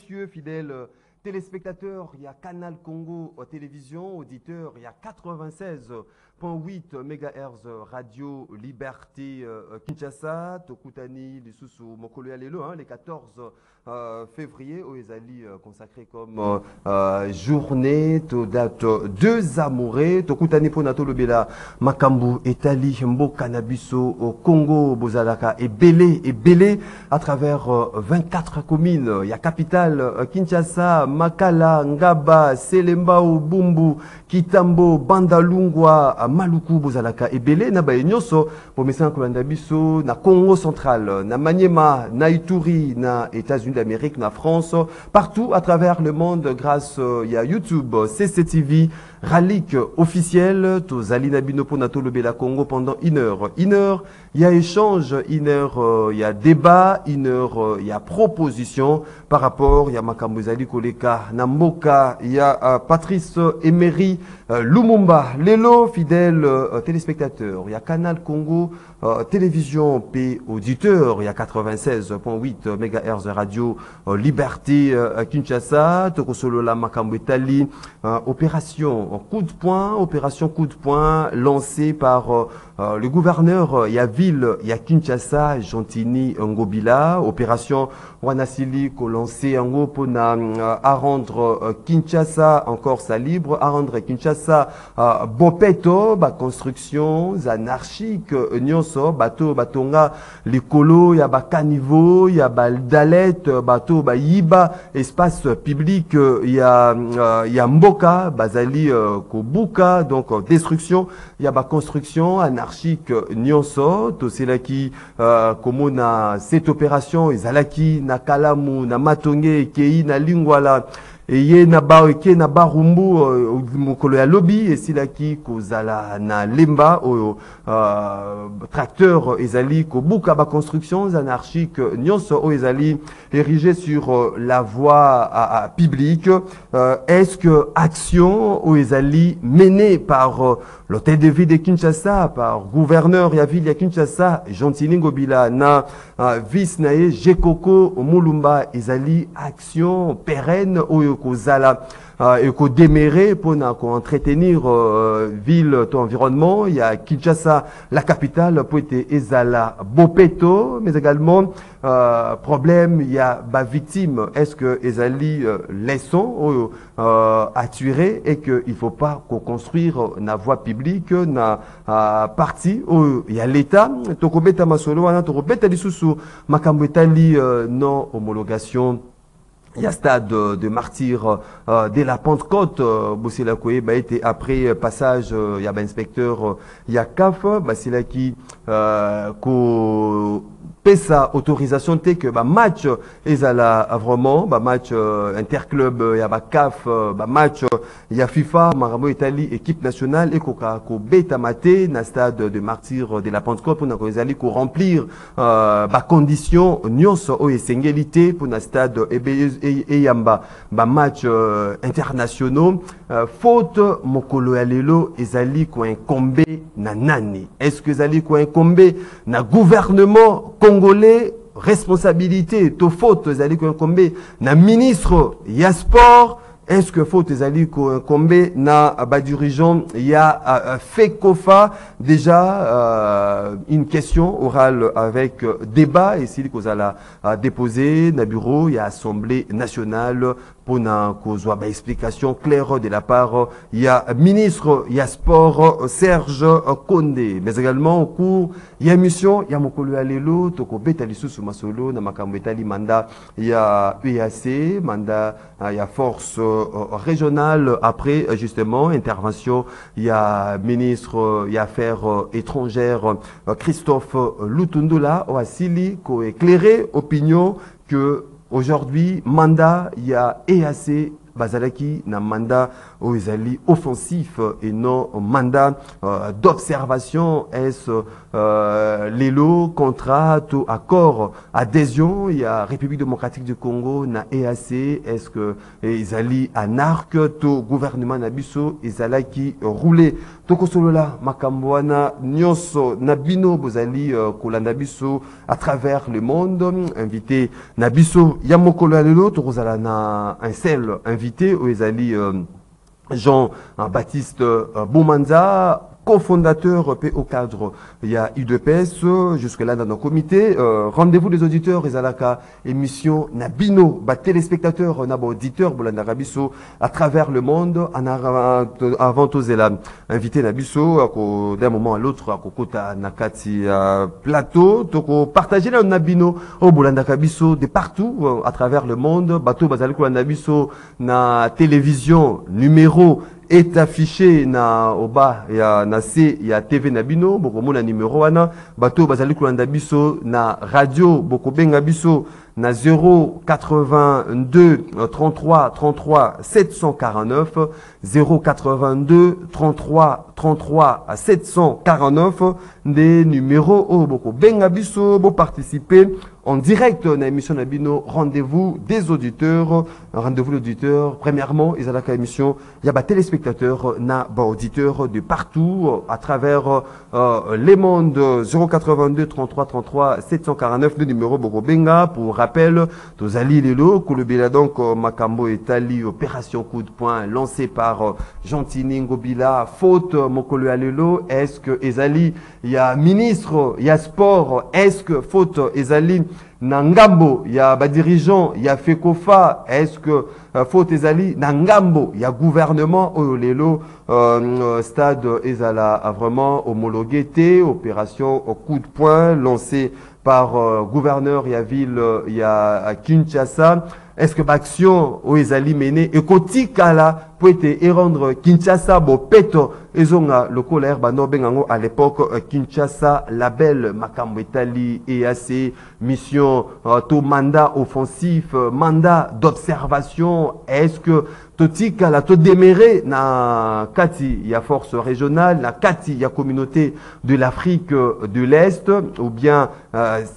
messieurs, fidèles téléspectateurs, il y a Canal Congo Télévision, auditeurs, il y a 96.8 MHz Radio Liberté Kinshasa, Tokutani, Lisusu, Mokolo Alelo, les 14 février, où ils allaient consacré comme journée, date 2 amoureux, Tokutani Ponato Lobela, Makambu, Etali, Mbo, Canabiso, au Congo, Bozalaka, et Belé, à travers 24 communes. Il y a capitale Kinshasa, Makala, Ngaba, Selembao, Bumbu, Kitambo, Bandalungwa, Maluku, Bozalaka, et Belé, Nabaye Nyoso, pour Messin Kolandabiso, na Congo central, na Maniema, na Ituri, na États-Unis d'Amérique, na France, partout à travers le monde, grâce il y a YouTube, CCTV, Ralik officiel, Tozali Nabino Ponato Lobela Congo pendant 1 heure. 1 heure, il y a échange, 1 heure, il y a débat, 1 heure, il y a proposition par rapport, il y a Makambozali Koleka, Namboka, il y a Patrice Emery, Lumumba, Lelo, fidèle téléspectateur, il y a Canal Congo Télévision, P auditeur, il y a 96.8 MHz Radio Liberté Kinshasa, Tokosolola Makambetali, opération coup de poing lancée par le gouverneur, il y a ville, il y a Kinshasa, Gentini, Ngobila, opération Wanasili ko lancé en gros pour à rendre Kinshasa encore sa libre, à rendre Kinshasa Bopeto, ba construction anarchique, nyonso, bateau, batonga, likolo, ya ba caniveau, ya ba dalet, bateau, ba yiba, espace public, il y a Mboka, bazali Kobuka, donc destruction, il y a ba construction anarchique, nyonso, to c'est là qui, comme on a cette opération, Izalaki, na Kalamu, na Matonge, Kei, na Lingwala, et ye na barumbu mokolo ya lobby et silaki kozala na lemba o tracteur ezali kobuka ba constructions anarchiques nyonso o ezali érigé sur la voie publique. Est-ce que action o ezali menée par l'hôtel de ville de Kinshasa, par gouverneur ya ville ya Kinshasa, Gentili Ngobila na vice nae Jekoko Mulumba ezali action pérenne o kozala et qu'on démérer pour entretenir ville, ton environnement. Il y a Kinshasa, la capitale, pour être Ezala, Bopeto, mais également problème, il y a ba victime. Est-ce que Ezali laissons à tuer et qu'il faut pas qu'on construire na voie publique, na partie où il y a l'État. Tokobeta masolo, tokobeta lisusu makambetali non homologation. Il y a stade de martyrs dès la Pentecôte, Boussila Koué, bah, été après passage, il y a inspecteur, il y a CAF, bah, c'est là qui, sa autorisation que bah match ezala vraiment bah match interclub il y a bah CAF bah match il y a FIFA Maramo Italie équipe nationale et ko beta maté na stade de martyrs de la Pentecôte pour na ezali ko remplir bah conditions nyonso o esengélité pour na stade et yamba bah match internationaux faute mokolo ya lelo ezali ko incombe na nani. Est-ce que ezali ko incombe na gouvernement congolais, responsabilité, to faute, zali ko incombe na ministre ya sport, est-ce que faute zali ko incombe na ba dirigeant ya Fekofa, déjà une question orale avec débat et s'il ko zala déposer na bureau ya assemblée nationale pour na kozwa ba explication claire de la part il y a ministre il y a sport Serge Kondé, mais également au cours il y a mission il y a mokolo ya lelo toko beta lisusu masolo na makambo etali mandat il y a UAC mandat il y a force régionale après justement intervention il y a ministre il y a affaires étrangères Christophe Lutundula Oasili ko éclairer opinion que aujourd'hui, mandat, il y a EAC, Bazalaki, na mandat où ils allaient offensif et non mandat d'observation. Est-ce l'élo, contrat, tout accord, adhésion, il y a République démocratique du Congo, na EAC, est-ce que ils allaient anarque, tout gouvernement nabiso, ils allaient qui rouler Tokosolola Makambouana Nyoso Nabino Bozali Kolanda biso à travers le monde. Invité Nabiso Yamokolo Alelo Tokozala na un seul invité Oezali Jean-Baptiste Boumanza, cofondateur au cadre, il y a UDPS, jusque-là dans nos comités. Rendez-vous des auditeurs, Ezalaka, émission Nabino, téléspectateurs, auditeur, Bolanda Rabiso, à travers le monde, avant Tozela, invité Nabiso, d'un moment à l'autre, à Kokota, Nakati, plateau, Toko, partager le Nabino, au Bolanda Rabiso, de partout, à travers le monde, bateau, Bazalikou Nabiso, na télévision, numéro, est affiché na oba ya na C ya TV Nabino boko mona numéro wana bato bazali kolanda biso na radio boko benga biso na 082 33 33 749 082 33 33 749 des numéros au boko benga biso bo participer en direct dans l'émission Nabino, rendez-vous des auditeurs. Rendez-vous l'auditeur. Premièrement, ils ont la émission. Il y a des téléspectateurs, des auditeurs de partout, à travers les mondes 082 33 33 749, le numéro Bokobenga. Pour rappel, Tozali Lelo, Kolobela donc Makambo Etali, opération coup de poing lancée par Gentini Ngobila, faute Mokolo Alelo. Est-ce que Ezali, il y a ministre, il y a sport, est-ce que faute Ezali, Nangambo, il y a dirigeant, il y a Fekofa, est-ce que faute Ezali, Nangambo, il y a gouvernement, Olelo, stade Ezala a vraiment homologué, opération au coup de poing lancée par gouverneur, il y a ville, il y a Kinshasa. Est-ce que l'action au Ezali mené et Kotikala peut être rendre Kinshasa bo peto ezonga le colère bano bengango à l'époque Kinshasa label Makambo Etali EAC mission to mandat offensif mandat d'observation. Est-ce que Totikala to déméré na kati ya force régionale na kati ya communauté de l'Afrique de l'Est ou bien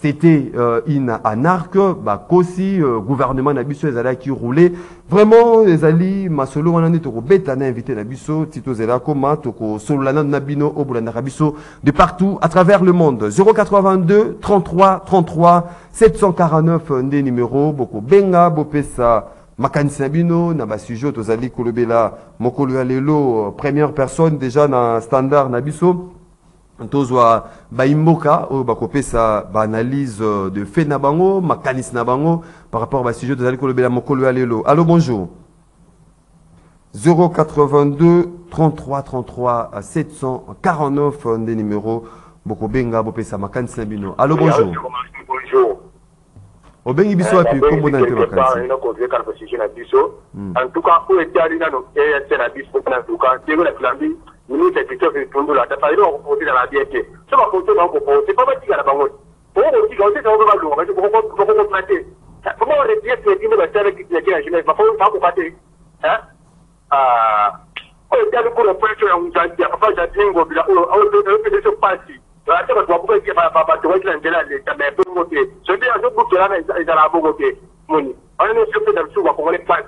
c'était in anarque ba kosi gouvernement na biso ezala qui roulait vraiment ezali masolo wana toko beta na invité na biso tito zela koma toko solana na bino obulanda biso de partout à travers le monde 082 33 33 749 des numéros boko benga bopesa makanisi na bino na ba sujet tozali kolobela mokolo ya lelo première personne déjà na standard na biso tozwa baimboka o bakopesa ba analyse de fait na bango makanisi na bango par rapport à sujet tozali kolobela mokolo ya lelo. Allô, bonjour. 082 33 33 749 des numéros boko benga bopesa makanisi na bino. Allô, bonjour. Bonjour. Obengi biso api kombo na te makanisi. En tout cas, pour être allé dans nos na biso en tout cas, c'est la flambi. Nous c'est plutôt que pour nous là, ça veut reposer dans la bienté. Ça va compter dans le c'est pas petit à la banque. Pour aussi quand c'est dans le ballon, mais pour compléter. Comment on est bien que il va faire avec la jeunesse, pas pour passer. Hein? On est allé pour le point sur un janvier, papa j'ai ngo bila on peut se passer. Là ça va pouvoir dire papa tu vois que l'angela ça m'a peu monté. Je dis à ce bout là ils allaient bogoter. Moni. On est sur le sous va comment les faire.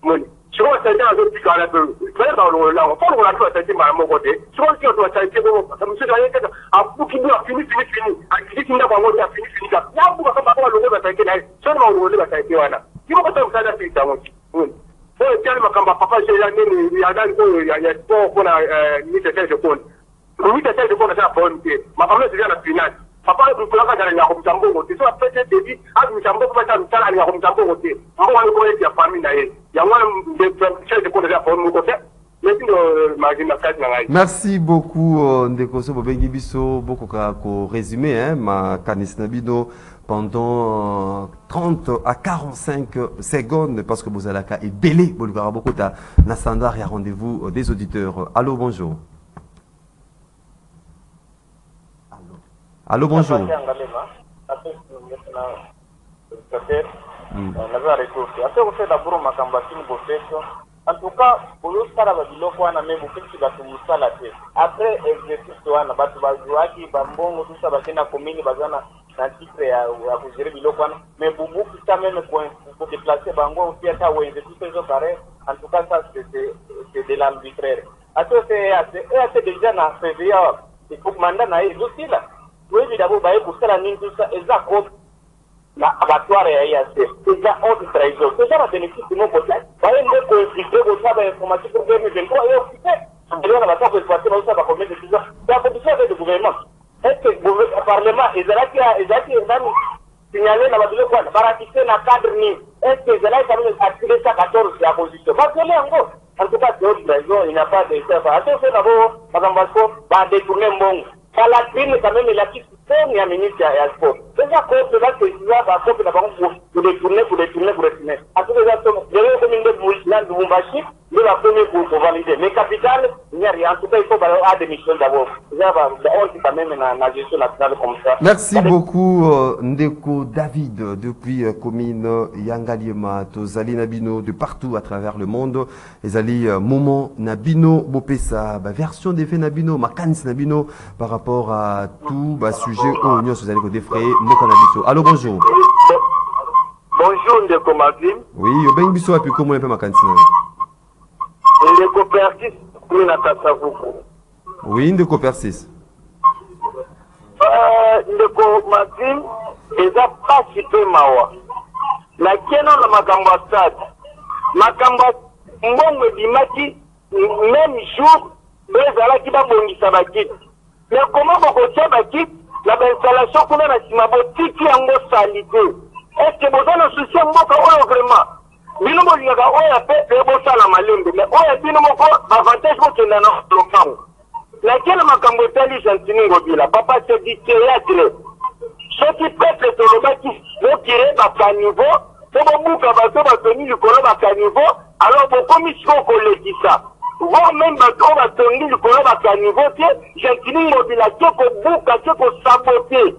Moni. Je vois ça dans le petit à la peu. Faire dans le là, on peut on a tout ça à mon côté. Je vois que on doit ça ça me fait rien que à bouquin a fini. À qui qui n'a pas monté a fini. Là pour ça pas le va ça que là. Seulement le va ça que voilà. Il va pas ça là c'est ça. Moni. Faut dire ma papa j'ai la même il y a dans il y a sport qu'on a mis ça je compte. Oui, c'est ça je compte ça pour ma femme c'est la finale. Papa vous pouvez pas aller à Romtambo côté. Ça fait des débits à Romtambo pas ça aller à Romtambo côté. On va le connaître la famille là. Il y a moi de compte ça pour nous côté. Merci beaucoup Ndekoso Bobengi biso beaucoup ko résumé hein ma kanisnabino pendant 30 à 45 secondes parce que vous allez est belé bolugara beaucoup ta na standard et rendez-vous des auditeurs. Allô, bonjour. Allô, bonjour. En tout cas, pour nous, ça va dire qu'on a même beaucoup de choses à faire. Après exercice, on a battu Bazuaki, Bambon, tout ça, parce qu'on a commis les bazana, un titre à vous gérer le local. Mais beaucoup qui ça même pour déplacer Bango, aussi à ça, ou exercice, en tout cas, ça, c'est de l'arbitraire. Attends, c'est déjà dans février, il faut que mandat n'aille aussi là. Oui, évidemment, pour ça, la ligne, tout ça, et ça, na abattoir ya IAC. C'est déjà haute trahison. C'est déjà la bénéfice de mon côté. Vous voyez, nous, pour expliquer, vous savez, l'information pour 2023, et occupé. C'est-à-dire, on va pas exploiter, on va combien de décisions. C'est la position avec le gouvernement. Est-ce que le Parlement, ils ont signalé dans la vidéo, va ratifier dans le cadre ni. Est-ce que ils ont activé ça 14 la position? Parce que là, en tout cas, c'est haute trahison, il n'y a pas de séparation. C'est d'abord, par exemple, va détourner mon. La crime, quand même, il a quitté le ministre à sport. C'est ça que là, c'est ça, pour détourner. À tous les acteurs, il y a une commune de Moulislan, de Mumbashi, il va premier pour valider. Mais capital, il n'y a rien. En tout cas, il faut avoir des missions d'abord. Il y a quand même la gestion nationale comme ça. Merci beaucoup, Ndeko David, depuis commune Yangaliema, Tozali Nabino, de partout à travers le monde. Ezali Moment Nabino, Bopesa, version des faits Nabino, Makans Nabino, par rapport à tout sujet au Union Sociale des Frais, Mokanabiso. Allô, bonjour. Bonjour, Ndeko Maglim. Oui, Ben Bisso a pu comment un peu Makans. Ndeko Persis, Minakasavuku. Oui, Ndeko Persis. Ndeko Maglim, eza pasi pe mawa. Na keno na makambo ya stade. Makambo mbongo ebimaki même jour ezalaki babongisa bakiti. Mais comment bokotia bakiti na bainstallation kuna na nsima botiki yango salite? Est-ce que boza na souci ya mboka oyo vraiment bino bolingaka oyo ape ebosala malembe mais oyo bino moko bavantage bokenda na lopango nakele makambo etali Gentini Ngobila papa c'est du théâtre soki peuple tolobaki bokire bakaniveau po bobuka bato batoni likolo bakaniveau alors bokomi siko kolekisa voire même bato oyo batongi likolo bakaniveau te Gentini Ngobila te kobuka te kosabote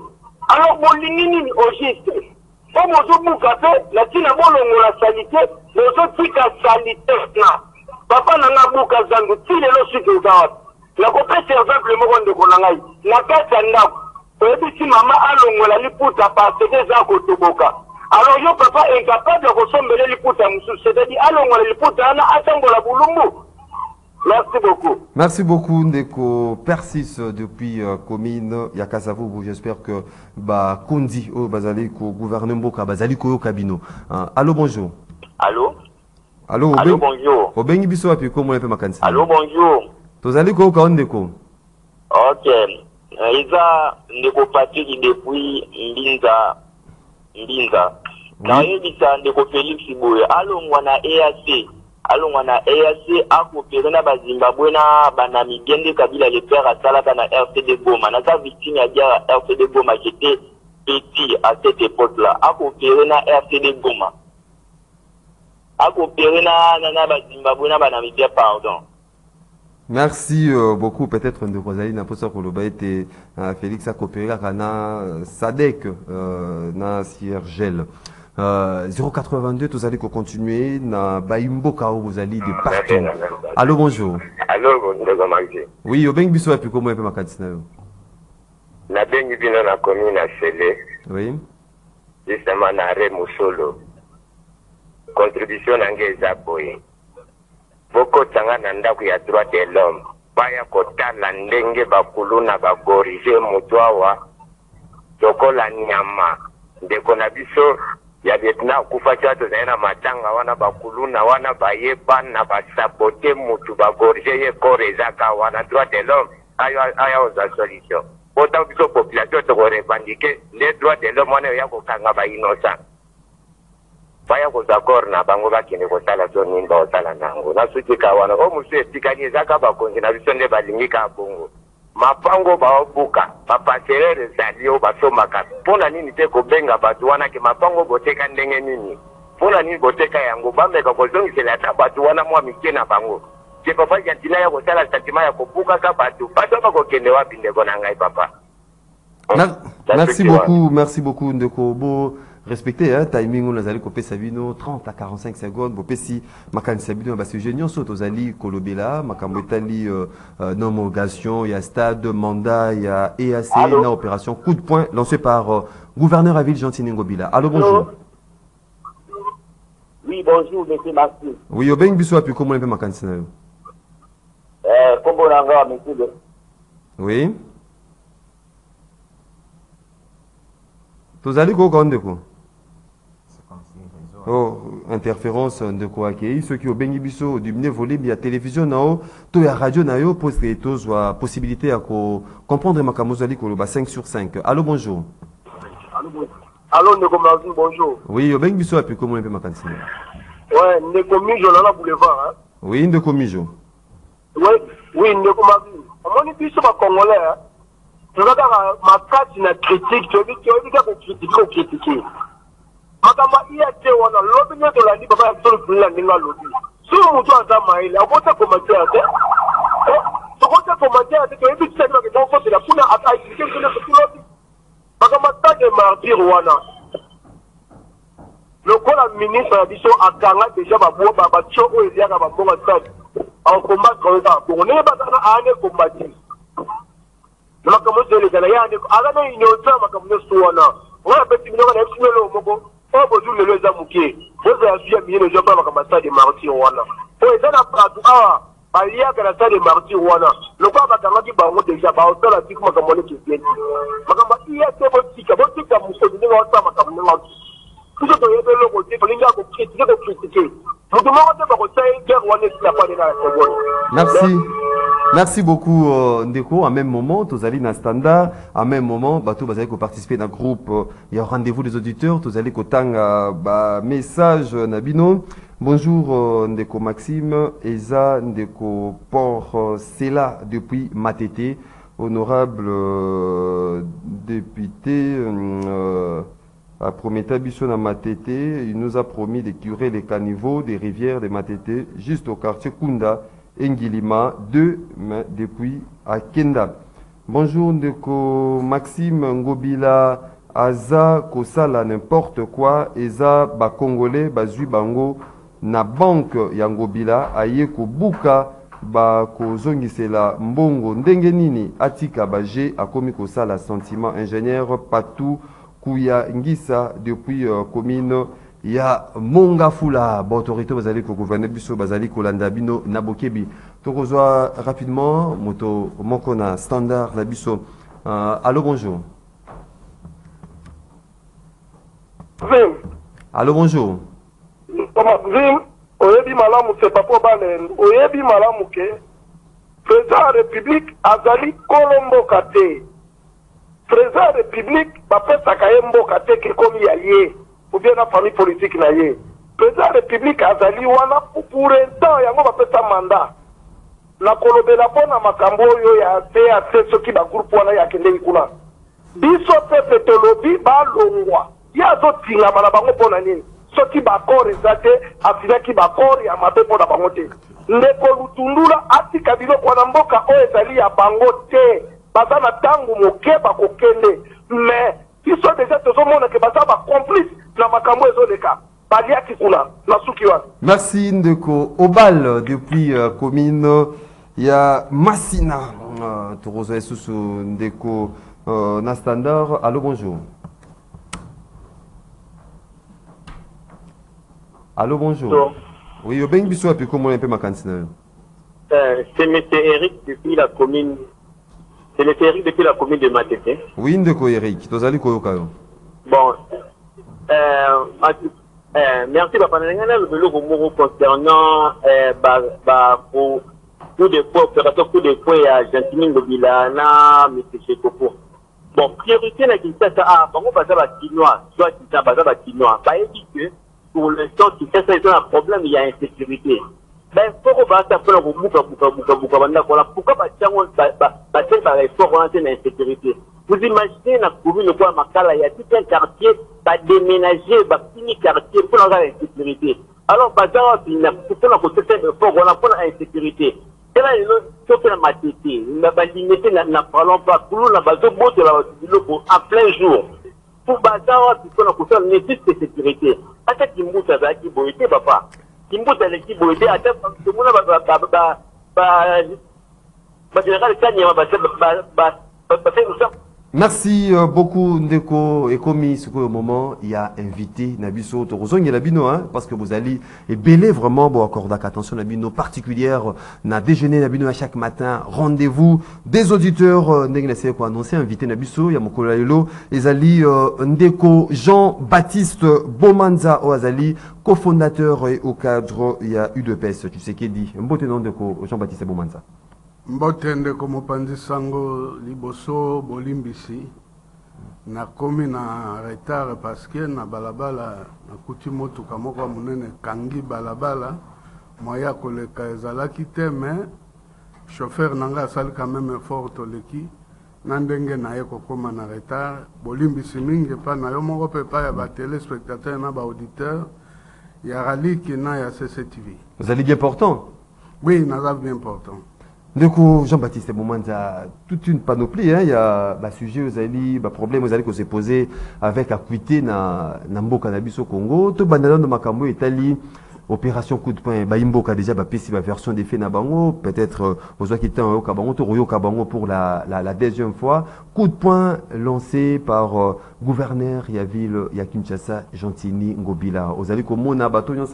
alors bolingi nini au juste po mozobuka pe natina bolongola salite mozotika salite na papa nanga buka zangu ti lelo soki oza wapi nakopesa exemple moko ndeko na ngai na kati ya ndako oyebisi mama alongola liputa parce que eza kotoboka alors yo papa incapable ya kosombela liputa mosusu c'est-à-dire alongola liputa wana atangola bulumbu. Merci beaucoup. Merci beaucoup, Ndeko Persis, depuis commune Yakasavubu. J'espère que Kondi, Bazali, gouvernement, Bazali, Kabino. Allô, bonjour. Allô? Allô, allô, bonjour. Obengi biso api, comment on peut makansi? Allô, bonjour. Tozali ko ka Ndeko. Ok. Iza Ndeko Patrick depuis Mbinza. Na yebisa Ndeko Felix Boye. Allô, mwana EAC. Alors on a EAC a coopéré na Zimbabwe na banami Gende Kabila le père à Salaka na RCD Goma. Na sa victime à dire RCD Goma qui était petit à cette époque-là. A coopéré na RCD Goma. A coopéré na Zimbabwe na banami bien pardon. Merci beaucoup. Peut-être de Rosalie n'a pas ça pour le baïté. Félix a coopéré avec Sadek na Siergel. 082, vous allez continuer. Na Baimboka, vous allez de partout. Allô, bonjour. Allô, bonjour, Magdi. Oui, au Beng Bissou, et puis comment on peut m'accompagner? Na Beng Bino na commune à Chele. Oui. Justement, na Remoussolo. Contribution n'angeza boye. Boko tanga na ndaku ya droit de l'homme. Baya kotala ndenge bakuluna bagorije mutwawa. Tokola nyama. Ndeko na biso. Ya Vietnam kufa chato zaina matanga wana bakuluna wana bayeba na basabote mutu bagorje ye kore zaka wana droit de l'homme aya za solution autant que population to revendiquer les droits de l'homme wana ya ko kanga ba innocent baya ko d'accord na bango bakine ko sala so nimba o sala nango na sutika wana o musu etikanye zaka bakonzi na biso ne balingika bongo mapango baobuka bapaserere zalio basomaka pona nini te kobenga batu wana ke mapango boteka ndenge nini pona nini boteka yango bameka kozongisela ata batu wana mwa mike na bango ke papa jantina ya kosala sentiment ya kobuka ka batu bakokende wapi ndeko na ngai papa. Merci beaucoup Ndeko Bo. Respectez, timing, on a copé Sabino, 30 à 45 secondes, Bopesi, Makan Sabino, parce que géniaux sont aux Ali, Kolobela, Makambetali, nomologation, il y a stade, mandat, il y a EAC, une opération coup de poing lancée par gouverneur à ville Gentini Ngobila. Allô, bonjour. Oui, bonjour, monsieur Martin. Oui, au Beng Bissou, puis comment on peut Makan Sabino? kombo nanga Mikile. Oui. Tozali ko kondeko. Oh, interférence de quoi accueillir ceux qui ont bengi biso du mine volé via télévision nao to ya radio nayo pour que to soit possibilité à comprendre ma kamozali ko ba 5 sur 5. Allô bonjour. Allô Ndeko Martin, bonjour. Oui, au bengi biso api comment on peut ma kansi. Ouais, Ndeko Mijo na boulevard hein. Oui, Ndeko Mijo. Oui, Ndeko Martin. On biso ba congolais hein. Tu regardes ma carte na critique, tu veux que critiquer. Makamba iya te wana lobi nyeto la liba ba tolo kula ninga lobi. So mutu azama ile akota commentaire te. So kota commentaire te to ebi tsema ke donc c'est la kuna ata expliquer que le lobi. Makamba ta de martyr wana. Le kola ministre ya biso akanga déjà ba bo ba tcho o elia ka ba bonga stade. En combat contre ça. Bon ne ba kana ane combattre. Makamba de le gala ya ne aga no inyoza makamba so wana. Wana beti minoko na fumelo moko. Oh, bonjour, les amis, vous avez vu les gens qui ont des martyrs. Oh, ils ont appris à il y a que la salle des martyrs. Le quoi, ma camarade qui va déjà, bah, on a dit que ma camarade qui vient. Ma camarade, il y a des petits qui ont moussé, ils ont ça, ma camarade. Tout ce qui est de l'autre côté, il y a des critiquer. Vous demandez par contre, il y a pas de la. Merci. Merci beaucoup Ndeko. En même moment, tous allez dans standard. En même moment, bah, vous allez participer dans le groupe. Il y a un rendez-vous des auditeurs. Tous allez bah, message Nabino. Bonjour Ndeko Maxime. Eza Ndeko Port Sela depuis Matete. Honorable député à Prometa Bissona Matete. Il nous a promis de curer les caniveaux des rivières de Matete juste au quartier Kunda. Ngilima 2 depuis à Kenda. Bonjour Ndeko Maxime Ngobila Aza Kosala n'importe quoi Eza ba Congolais bazui bango na banque ya Ngobila ayeko buka ba kozongisela mbongo ndenge nini atika baje akomi kosala sentiment ingénieur Patou Kuya Ngisa depuis commune ya Mongafula. Bon, autorité bazali ko gouverner biso bazali ko landa bino nabokebi. Tokozwa rapidement moto moko na standard na biso. Allô bonjour. Vim. Allô bonjour. Vim, oyebi malamu c'est pas pour balen. Oyebi malamu ke président république azali Kolombo kate. Président république ba pesa kayembo kate ke komi yaye. Ou bien la famille politique na ye. Président république azali wana pour un temps yango ba pesa mandat. Na kolobela pona makambo yo ya TAC soki ba groupe wana ya kende kuna. Biso pepe tolobi ba longwa. Ya zo tinga bana bango pona nini. Soki ba kore zate afina ki ba kore ya mabe pona bango te. Ndeko lutundula ati kabilo kwa mboka o ezali ya bango te. Bazana tangu moke ba kokende. Mais ils sont déjà tous que baza ba complice na makambo ezoleka baliaki kuna na suki wana. Merci Ndeko Obal depuis commune ya Massina. Torozo susu Ndeko na standard. Allô bonjour. Allô bonjour. Bonjour. Oui, ben biso api comment un peu ma cantina. C'est M. Eric depuis la commune. C'est le Eric depuis la commune de Matete. Oui, Ndeko Eric. Tozali koyoka. Bon. Merci papa. Le concernant coup de poing, opération coup de poing à Gentini Ngobila na M. Chekopo. Bon, priorité na Kinshasa a bango baza ba Kinois, soit Kinshasa baza ba Kinois. Ba dit que pour l'instant Kinshasa ils ont un problème, il y a insécurité. Ben faut ba ta pour buka banda kola pourquoi ba tiango ba effort en insécurité. Vous imaginez na commune quoi Makala il y a tout un quartier ba déménager ba fini quartier pour avoir insécurité. Alors bazar il n'a pour la côté de fort on a pour insécurité. Et là il faut faire matité, na ba limiter na parlons pas pour na bazo bote la en plein jour. Pour bazar il faut la côté de sécurité. À cette kimbuta za ki boité papa. Kimbuta le ki boité à tout le monde ba général Kanye ba Merci beaucoup Ndeko et commis ce au moment il y a invité Nabiso Torozong et Labino hein, parce que vous allez et belé vraiment bon accorder attention Nabino particulière na déjeuner Nabino à chaque matin rendez-vous des auditeurs n'excès quoi annoncer invité Nabiso il y a mon collègue Ezali Ndeko Jean-Baptiste Bomanza Oazali cofondateur et au cadre il y a UDPS tu sais qui dit un beau nom de Jean-Baptiste Bomanza. Mbotende komo pandi sango liboso bolimbisi na komi na retard parce que na balabala na kuti motuka moko munene kangi balabala moya koleka ezalaki te mais chauffeur nanga asali quand même effort toleki na ndenge na ye kokoma na retard bolimbisi mingi pa na yo moko pe pa ya ba téléspectateurs na ba auditeurs ya raliki na ya CCTV. Vous allez bien important? Oui, naza bien important. Du coup, Jean-Baptiste Bomanza, toute une panoplie, hein. Il y a bah, sujet aux alliés, bah, problème aux alliés qu'on s'est posé avec Akwite na Mbo Cannabis au Congo. Tout banana de Makambo Italie, opération coup de poing, bah Mbo a déjà bah PC bah version des faits na bango, peut-être aux Oakitans au Kabango, Toroyo Kabango pour la deuxième fois. Coup de poing lancé par gouverneur il y a ville il y a Kinshasa Gentini Ngobila. Aux alliés comme on a batonyo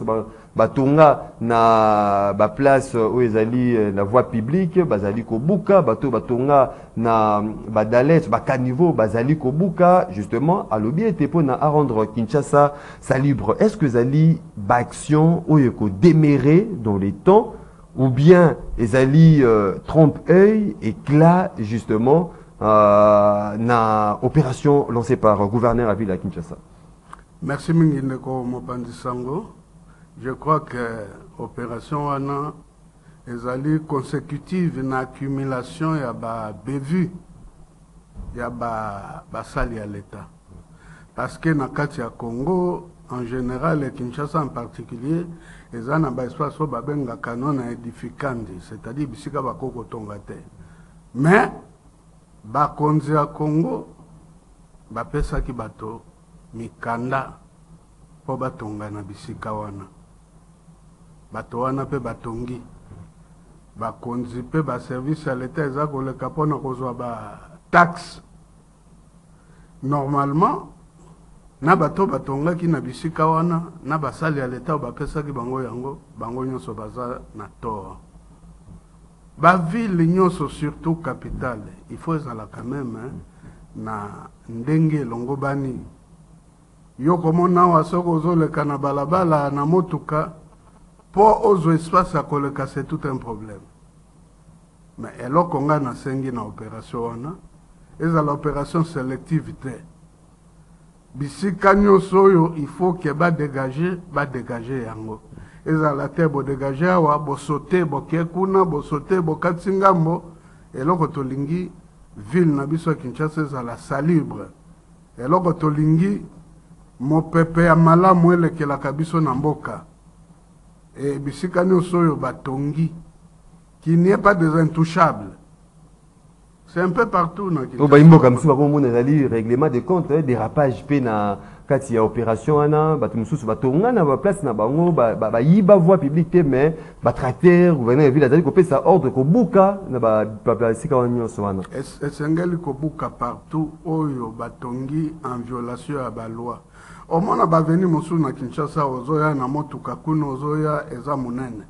batonga na ba place où ils allaient la voie publique bazali ko buka bato batonga na badalet ba caniveau bazali ko buka justement à l'objet était pour na rendre Kinshasa salubre. Est-ce que zali ba action ou ko démérer dans les temps ou bien les alliés trompe-œil et là justement na opération lancée par gouverneur à ville à Kinshasa. Merci Mingindeko Mopandi Sango. Je crois que l'opération Wana est consécutive une accumulation il y a ba bévu il y a ba sali à l'état parce que na kati ya Congo en général et Kinshasa en particulier ils ont ba espace ba benga canon édificandi c'est-à-dire bisika ba koko tongate mais ba konzi ya Congo ba pesa ki bato mikanda po batonga na bisika wana bato wana pe batongi bakonzi pe ba service à l'état eza koleka mpona kozwa ba taxe normalement na bato batongaki na bisika wana na basali ya l'état bapesaki bango yango bango nyonso baza na tort bavile nyonso surtout capitale il faut ezala quand même hein, na ndenge elongo bani yo komona awa soki ozoleka na balabala na motuka pour ozo espace à koleka c'est tout un problème mais eloko nga na sengi na opération wana eza l'opération sélective te bisika nyonso oyo il faut que ba dégager yango eza la te bo dégager awa bo sauter bo kekuna bo sauter bo katsingambo eloko tolingi ville na biso Kinshasa eza la salubre eloko tolingi mopepe ya malamu elekelaka biso na mboka et bisika nyonso oyo batongi qui n'est pas des intouchables. C'est un peu partout. Oh, bah, il comme si on a dit règlement des comptes, dérapage, pena, quand il y a opération, batumsus, batonga, na place, na bango, yiba voie publique, mais, tracteur, gouvernement, ville, a dit ça ordre, ko buka, na sika wanyo soana. Essengeli ko buka partout, oyo, batongi, en violation à la loi. Au moins, on a venu na Kinshasa, ozoya, na motuka, kuno, ozoya, eza munene.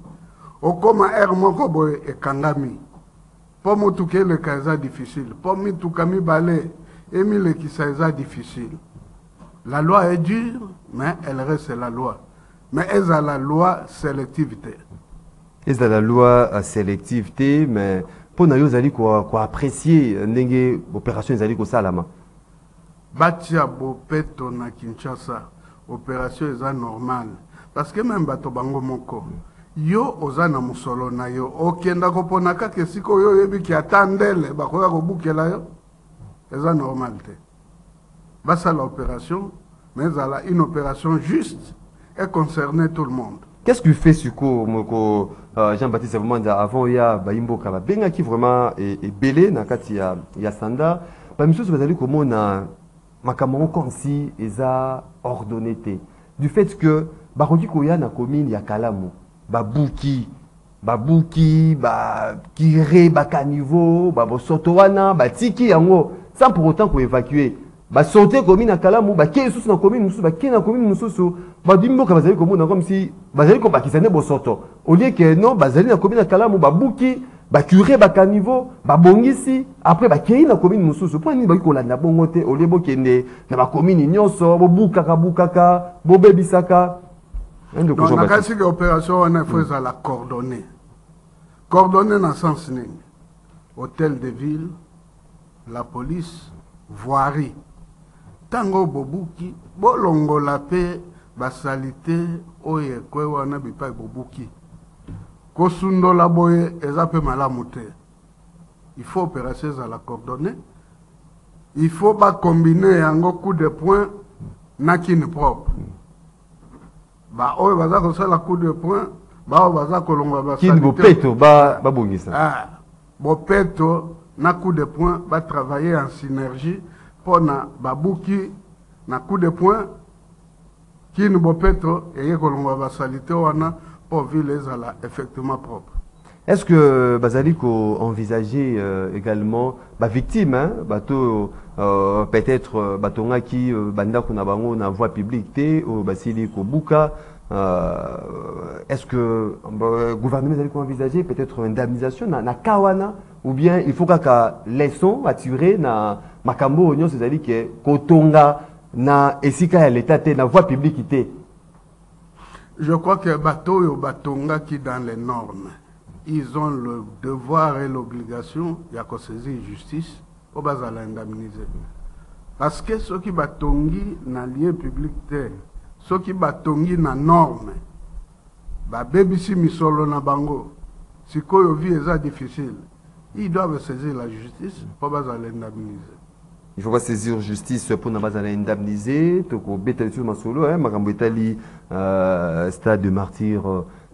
Okoma moko boye ekangami po motuke le kaza difficile po mituka mibale emile kisaza difficile la loi est dure mais elle reste la loi mais elle a la loi sélectivité elle a la loi sélectivité mais pour na yo zali ko apprécier ndenge opération zali ko salama batia bopeto na Kinshasa opération eza normale parce que même bato bango moko yo ozana musolo na yo okenda kopona kaka siko yo yebi ki atandele bakoya kobukela yo eza normalité basa l'opération mais elle a une opération juste et concerner tout le monde. Qu'est-ce que tu fais suko moko Jean-Baptiste Bomanza avant ya baimbo kaba benga ki vraiment est belé na kati ya sanda ba misusu bazali komona makambo comme si eza ordonné du fait que bakoki koya na commune ya Kalamu babuki kire caniveau bosoto wana batiki yango sans pour autant qu'on évacuer. Bah sortir commune à Kalamu, bah qui est sous na commune mususu, bah qui na commune mususu, bah du mboka bazali komona comme si bazali ko bakisane bo sorto. Au lieu que non, bazali na commune à Kalamu, bah buki, bah curé bah caniveau, bah bongisi, après bah qui na commune mususu. Pour ni bah ko landa bongote, au lieu bokende na ba commune nyonso, bo bukaka, bo bebisaka. Donc on a cassé l'opération, on a fait à la coordonnée. Coordonnée dans le sens ning. Hôtel de ville, la police, voirie. Tango bobuki, bolongo la paix, basalité, oye kwe wana bipa bobuki. Kosundo la boye, ezape malamute. Il faut opérer à la coordonnée. Il faut pas combiner un coup de poing, nakine propre. Bah oye baza ko sala coup de poing, bah baza kolonga basalité. Kin bopeto ba bongisa. Ah, bopeto na coup de poing, va travailler en synergie. Pour na babuki na coup de poing qui nous bopeto et que va salité wana pour vivre effectivement propre. Est-ce que Bazaliko envisageait également victime hein, bateau peut-être batonga qui banda kuna bango na voie publique ou basili ko buka est-ce que le gouvernement Bazaliko envisager peut-être une indemnisation na kawana ou bien il faut qu'à leçon attirer na makambo onyo c'est-à-dire que kotonga na esika ya l'état na voie publique. Je crois que bateau et batonga qui dans les normes, ils ont le devoir et l'obligation de saisir justice pour indemniser. Parce que ceux qui batongi na lieu public ceux qui batongi na norme, babebisi misolo na bango, si koyo vie est difficile, ils doivent saisir la justice pour indemniser. Il faut pas saisir justice pour ne pas indemniser. Toko betali sur masolo, hein, makambo etali stade de martyr.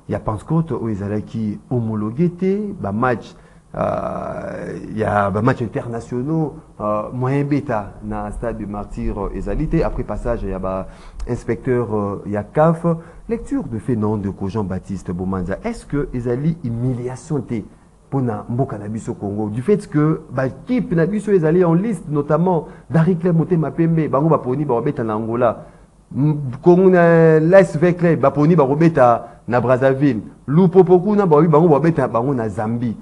Il y a Pentecôte où ils allaient qui homologué ba match. Il y a ba match internationaux moyen bêta na stade de martyr ezalité. Après passage il y a ba inspecteur il y a CAF. Lecture de fait nom de Jean-Baptiste Bomanza. Est-ce que ezali humiliation té pour mboka na biso Congo du fait que l'équipe na biso est allée en liste notamment d'Ariclé Motema Pembe bango ba poni ba robeta na Angola Congo na l'ASV Club ba poni ba robeta na Brazzaville Lupopoku na ba bango ba robeta bango na Zambie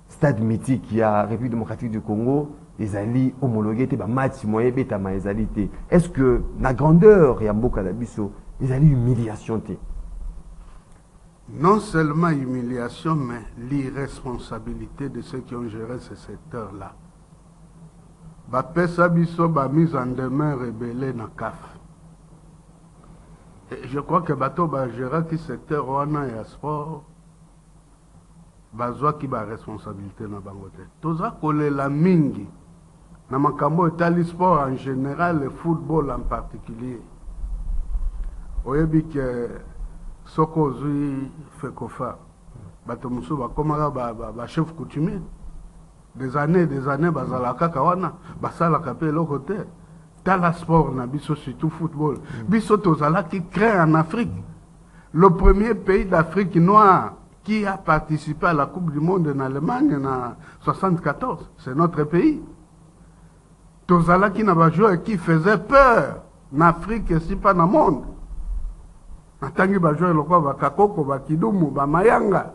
stade mythique il y a République démocratique du Congo les alliés homologués ba match moyen beta ma ezalité. Est-ce que la grandeur ya mboka na biso les alliés humiliation té? Non seulement humiliation, mais l'irresponsabilité de ceux qui ont géré ce secteur-là. Bapesa biso ba mise en demeure rebelle na CAF. Et je crois que bateau ba gérer qui secteur wana et sport bazwa qui ba responsabilité na bangote. Toza kolela mingi na makambo etali sport en général le football en particulier. Oyebi que soko zui fekofa bato musu bakomaka ba chef coutumier des années bazalaka kawana basalaka pe eloko te tala sport na biso surtout football biso tozalaki créé en Afrique le premier pays d'Afrique noire qui a participé à la Coupe du Monde en Allemagne en 74 c'est notre pays tozalaki na ba joueurs qui faisaient peur en Afrique et si pas dans le monde. Natangi bajouer lokwa bakakoko bakidumu bamayanga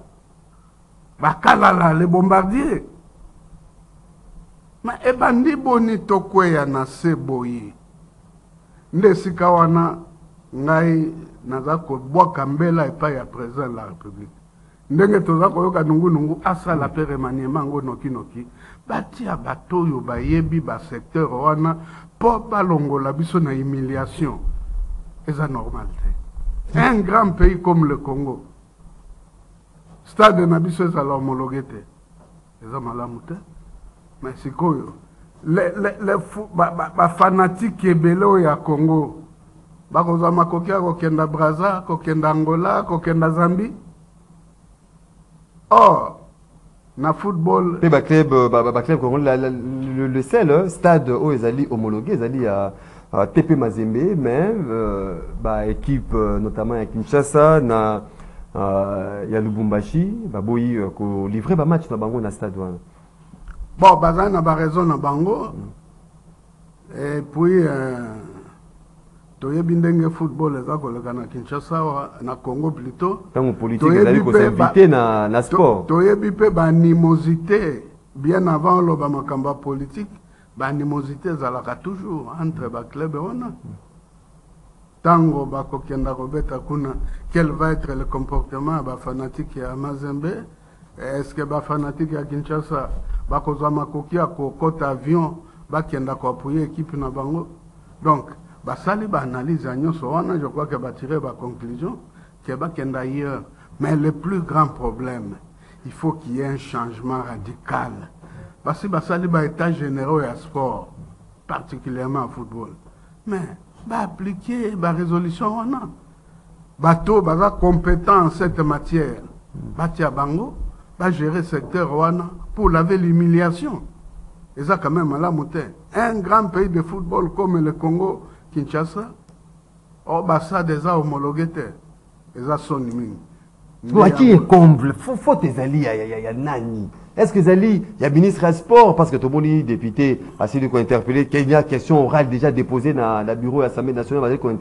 bakalala les bombardiers ma ebandi boni tokweya na seboyi nde sika wana ngai naza kobwaka mbela epai ya président de la République ndenge toza koyoka nungu asala pe remaniement ngo noki batia bato oyo bayebi basecteur wana po balongola biso na humiliation eza normal te. Un grand pays comme le Congo, stade de Nabiso est à l'homologué. Les hommes mais c'est quoi? Les fanatiques qui sont au Congo, Bakozama Kokia, Kokenda Brazza, Kokenda Angola, Kokenda Zambie. Or, na football. Le seul stade où ils allaient homologuer, ils allaient à. TP Mazembe, mais équipe notamment à Kinshasa, na ya Lubumbashi, boyi ko livrer ba match na bango na stade wana. Bon, bazana ba raison na bango. Et puis toyebi ndenge football eza koleka na Kinshasa na Congo plutôt tant politique ezali ko s'inviter na sport toyebi pe ba animosité bien avant loba makamba politique ba animosité ezalaka toujours entre ba club wana tango bakokenda kobeta kuna quel va être le comportement ba fanatique ya Mazembe. Est-ce que ba fanatique ya Kinshasa bakozwa makoki ya kokota avion bakenda ko appuyer équipe na bango? Donc basali ba analyse nyonso wana, je crois que ba tirer ba conclusion que bakenda ailleurs. Mais le plus grand problème, il faut qu'il y ait un changement radical. Parce que basali ba état généraux ya sport, particulièrement en football. Mais ba appliquer ba résolution wana. Bato baza compétent en cette matière. Batia bango va gérer secteur wana pour laver l'humiliation. Et ça quand même à la montée. Un grand pays de football comme le Congo, Kinshasa, oh bah ça déjà homologué. Et ça sonne mine. Qui est comble? Faut tes alliés, il y a nani. Est-ce que Zali, il y a ministre des Sports, parce que tout le monde député a essayé de interpeller, qu'il y a une question orale déjà déposée dans le bureau de l'Assemblée nationale, qu'on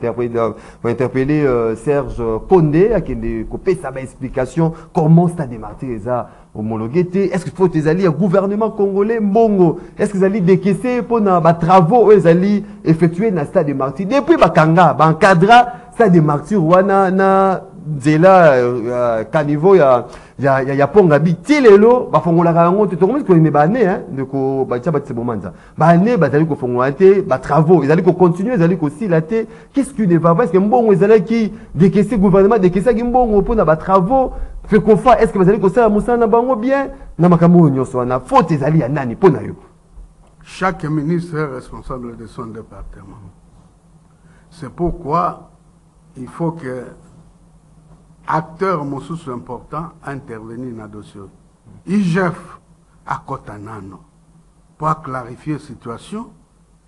interpeller Serge Condé, qui a coupé sa explication, comment ça a démarré ça homologué. Est-ce qu'il faut tes alliés, le gouvernement congolais, Mongo, est-ce que Zali décaissé pour les travaux, Zali effectués dans le stade de Martyr, depuis Bakanga, Bankadra, stade de Martyr, Wana, Zela, Caniveau, il y a Pongabi, Tilelo, Bafongola Rango, tu te rends compte qu'on est bané, hein, de ko, Batia Batsebomanda. Bané, Bazali ko Fongolate, Batravo, ils allaient continuer, ils allaient aussi later. Qu'est-ce qui ne va pas? Est-ce que Mbongo, ils allaient qui, décaisser le gouvernement, décaisser Mbongo, pour na Batravo, fait qu'on fa, est-ce que Bazali ko ça, Moussa Nabango bien, Namakamu, Nyoswana, faut tes alliés à Nani, Ponayo. Chaque ministre est responsable de son département. C'est pourquoi il faut que acteur mosusu important intervenir dans le dossier. IGF à Kotanano pour clarifier la situation.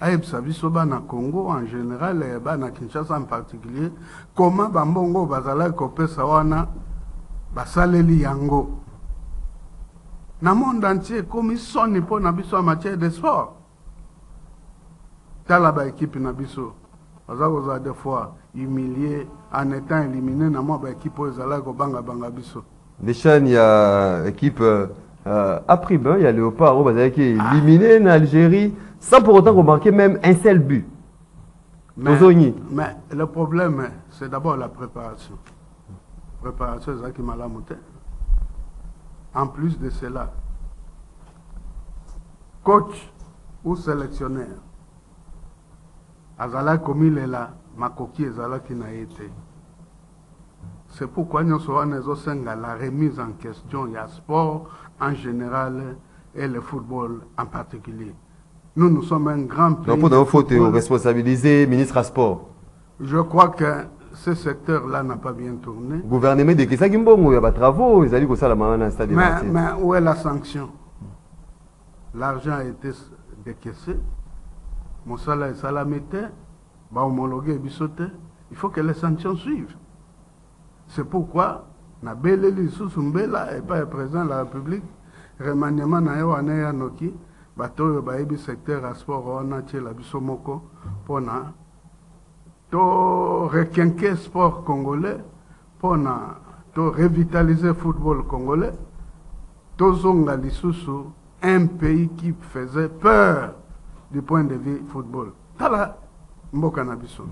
Aïb Sabisoba na Congo en général et na Kinshasa en particulier. Comment Bambongo Bazala Kopé Sawana Basaleli Yango. Dans le monde entier, comme ils sont pour Nabiso en matière de sport. Talaba équipe Nabiso. Bazagoza des fois humilié en étant éliminé dans mon équipe aux Alago Banga Banga Biso. Déjà, il y a équipe à Prime, il y a Léopard qui est éliminé en Algérie sans pour autant remarquer même un seul but. Mais le problème, c'est d'abord la préparation. Préparation, c'est ça qui m'a la montée. En plus de cela, coach ou sélectionneur, Azala comme il est là, Makoki Azala qui n'a été. C'est pourquoi nous sommes la remise en question, il y a sport en général et le football en particulier. Nous sommes un grand pays. Donc, il faut responsabiliser le ministre à sport. Je crois que ce secteur-là n'a pas bien tourné. Le gouvernement de Kissa Gimbongo, il y a des travaux, ils allaient comme ça la main dans le stade. Mais où est la sanction? L'argent a été décaissé. Moussala et Salamete, homologué et bisoté. Il faut que les sanctions suivent. C'est pourquoi, na beleli Soumbela et pas le président de la République, remaniement na yo aneya noki, bato yo baebi secteur à sport on a la bisomoko pour na to requinquer sport congolais, pour na to revitaliser le football congolais, to zonga lisusu un pays qui faisait peur du point de vue football. Tala mboka na biso.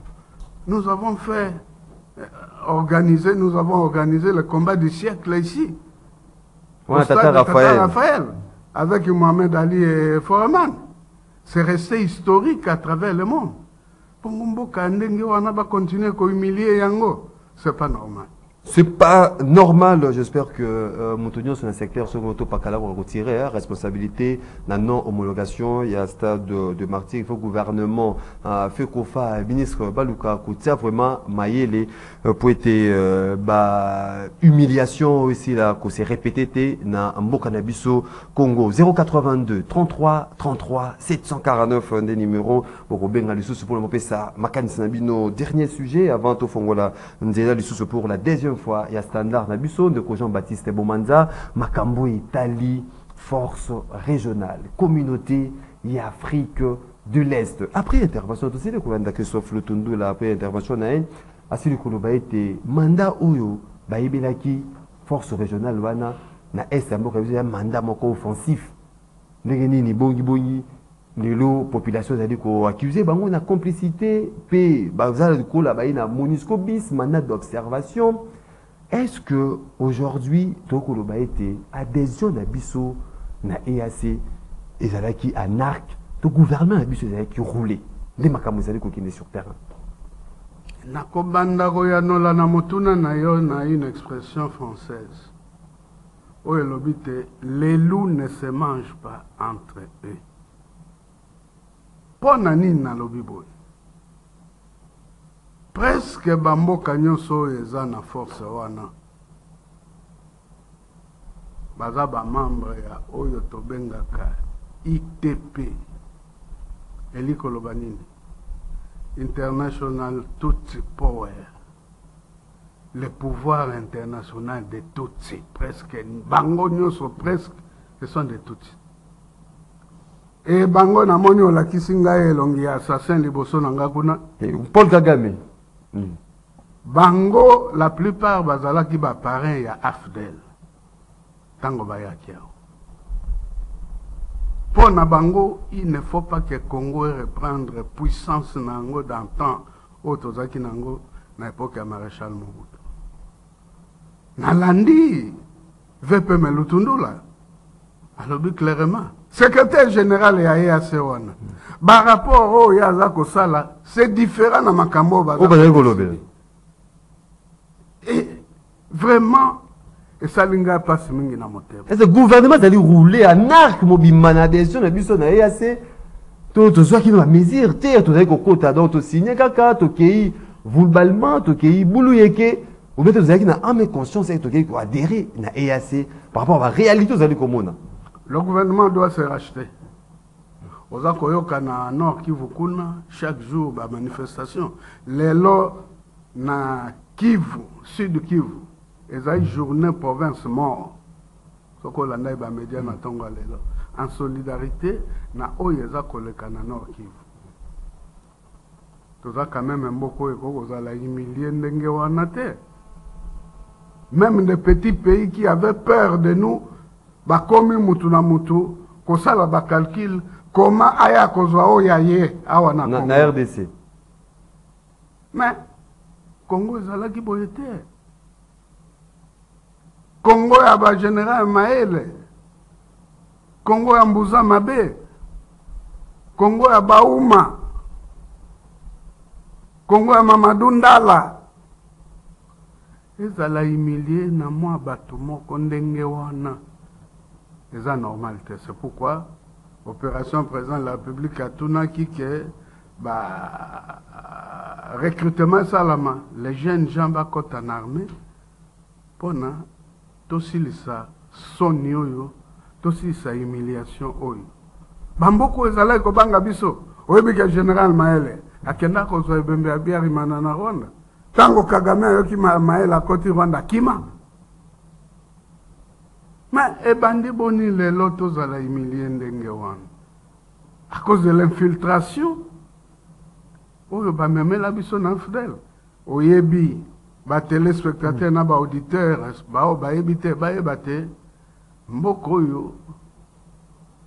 Nous avons organisé le combat du siècle ici. Ouais, Tata Raphaël. Avec Mohamed Ali et Foreman. C'est resté historique à travers le monde. Pour Mboka Ndenge wana ba continuer à humilier yango, c'est pas normal. C'est pas normal, j'espère que Montonio sur un secteur sur moto Pakala va retirer responsabilité la non homologation, il y a un stade de martyr, il faut que le gouvernement fait qu'on fasse ministre Baluka Koutia vraiment mailler pour être humiliation aussi là qu'on s'est répété dans Mbokanabiso Congo 082 33 33 749 des numéros pour Benga Lisusu pour le mopé ça Makani Sanabino dernier sujet avant tout Fongola Nzela Lisusu pour la deuxième fois, il y a standard Nabuso de Jean-Baptiste Bomanza, Makambo Italie, force régionale, communauté et Afrique de l'Est. Après intervention, aussi le commandant Christophe Lutundu, là, après intervention, asili koloba ete mandat oyo bayebelaki force régionale wana na est mboka biso ya mandat moko offensif ndenge nini bongi lelo population ezali ko accuser bango na complicité pe bazala likola bayi na MONUSCO bis mandat d'observation. Est-ce que aujourd'hui tokoloba ete adhésion na biso na EAC ezalaki en arc to gouvernement na biso ezalaki rouler nde makambo ezali kokende sur terrain? Nakobanda koyanola na motuna na yo na une expression française. Oyo elobi te, les loups ne se mangent pas entre eux. Pona nini nalobi boye? Presque bamboka nyonso oyo eza na force wana baza bamembre ya oyo tobengaka ITP. Elikoloba nini? International Tutsi Power, le pouvoir international de Tutsi, presque, bango nyonso presque, ce sont des Tutsi. Et bango na moni olakisi ngai elongi ya assassin liboso na nga kuna. Paul Kagame. Bango, la plupart bazalaki ba parrain ya AFDEL. Tango bayaki yao. Pour Nabango, il ne faut pas que Congo reprendre puissance nango dans le temps où Tozaki nango na époque ya maréchal Mobutu. Nalandi VP Melutundula. Alors clairement, secrétaire général ya EAC wana. Par rapport au Yazako Sala, c'est différent na makambo bazako. Et vraiment et ça linga passe mingi na moteur. Est-ce que le gouvernement allait rouler en arc mobile adhésion na biso na EAC to soit qui va mesure terre to ko kota donc to signer kaka to kei vulbalement to kei bouluyeke ou bien to zaki na âme conscience to kei ko adhérer na EAC par rapport à la réalité aux allez komona. Le gouvernement doit se racheter. Oza koyoka na Nord Kivu kuna chaque jour ba manifestation. Lelo na Kivu, Sud Kivu. Ezai journée province mort. Soko landa ba média na tongo lelo. En solidarité na oyeza koleka na Nord Kivu. Toza quand même mboko eko kozala humilié ndenge wana te. Même des petits pays qui avaient peur de nous, bakomi mutu na mutu, kosala ba calcul comment aya kozwa oyaye awa na Congo. Na RDC. Mais Congo ezalaki boye te. Congo ya ba général Maele, Congo ya Mbuza Mabe, Congo ya Bauma, Congo ya Mamadou Ndala. Ezala humilié na mwa bato moko ndenge wana. Eza normalité. C'est pourquoi opération président de la République a tunaki que ba recrutement salama les jeunes gens bakota en armée pona tosilisa soni oyo tosilisa humiliation oyo bamboko ezalaki kobanga biso oyebi ke général Maele akenda kozwa ebembe ya biarimana na Rwanda tango Kagame ayoki Maele akoti Rwanda kima mais ebandi boni lelo tozala humilié ndenge wana à cause de l'infiltration oyo bamemela biso na fidèle oyebi ba téléspectateurs na ba auditeurs ba bayebi te bayeba te mboko oyo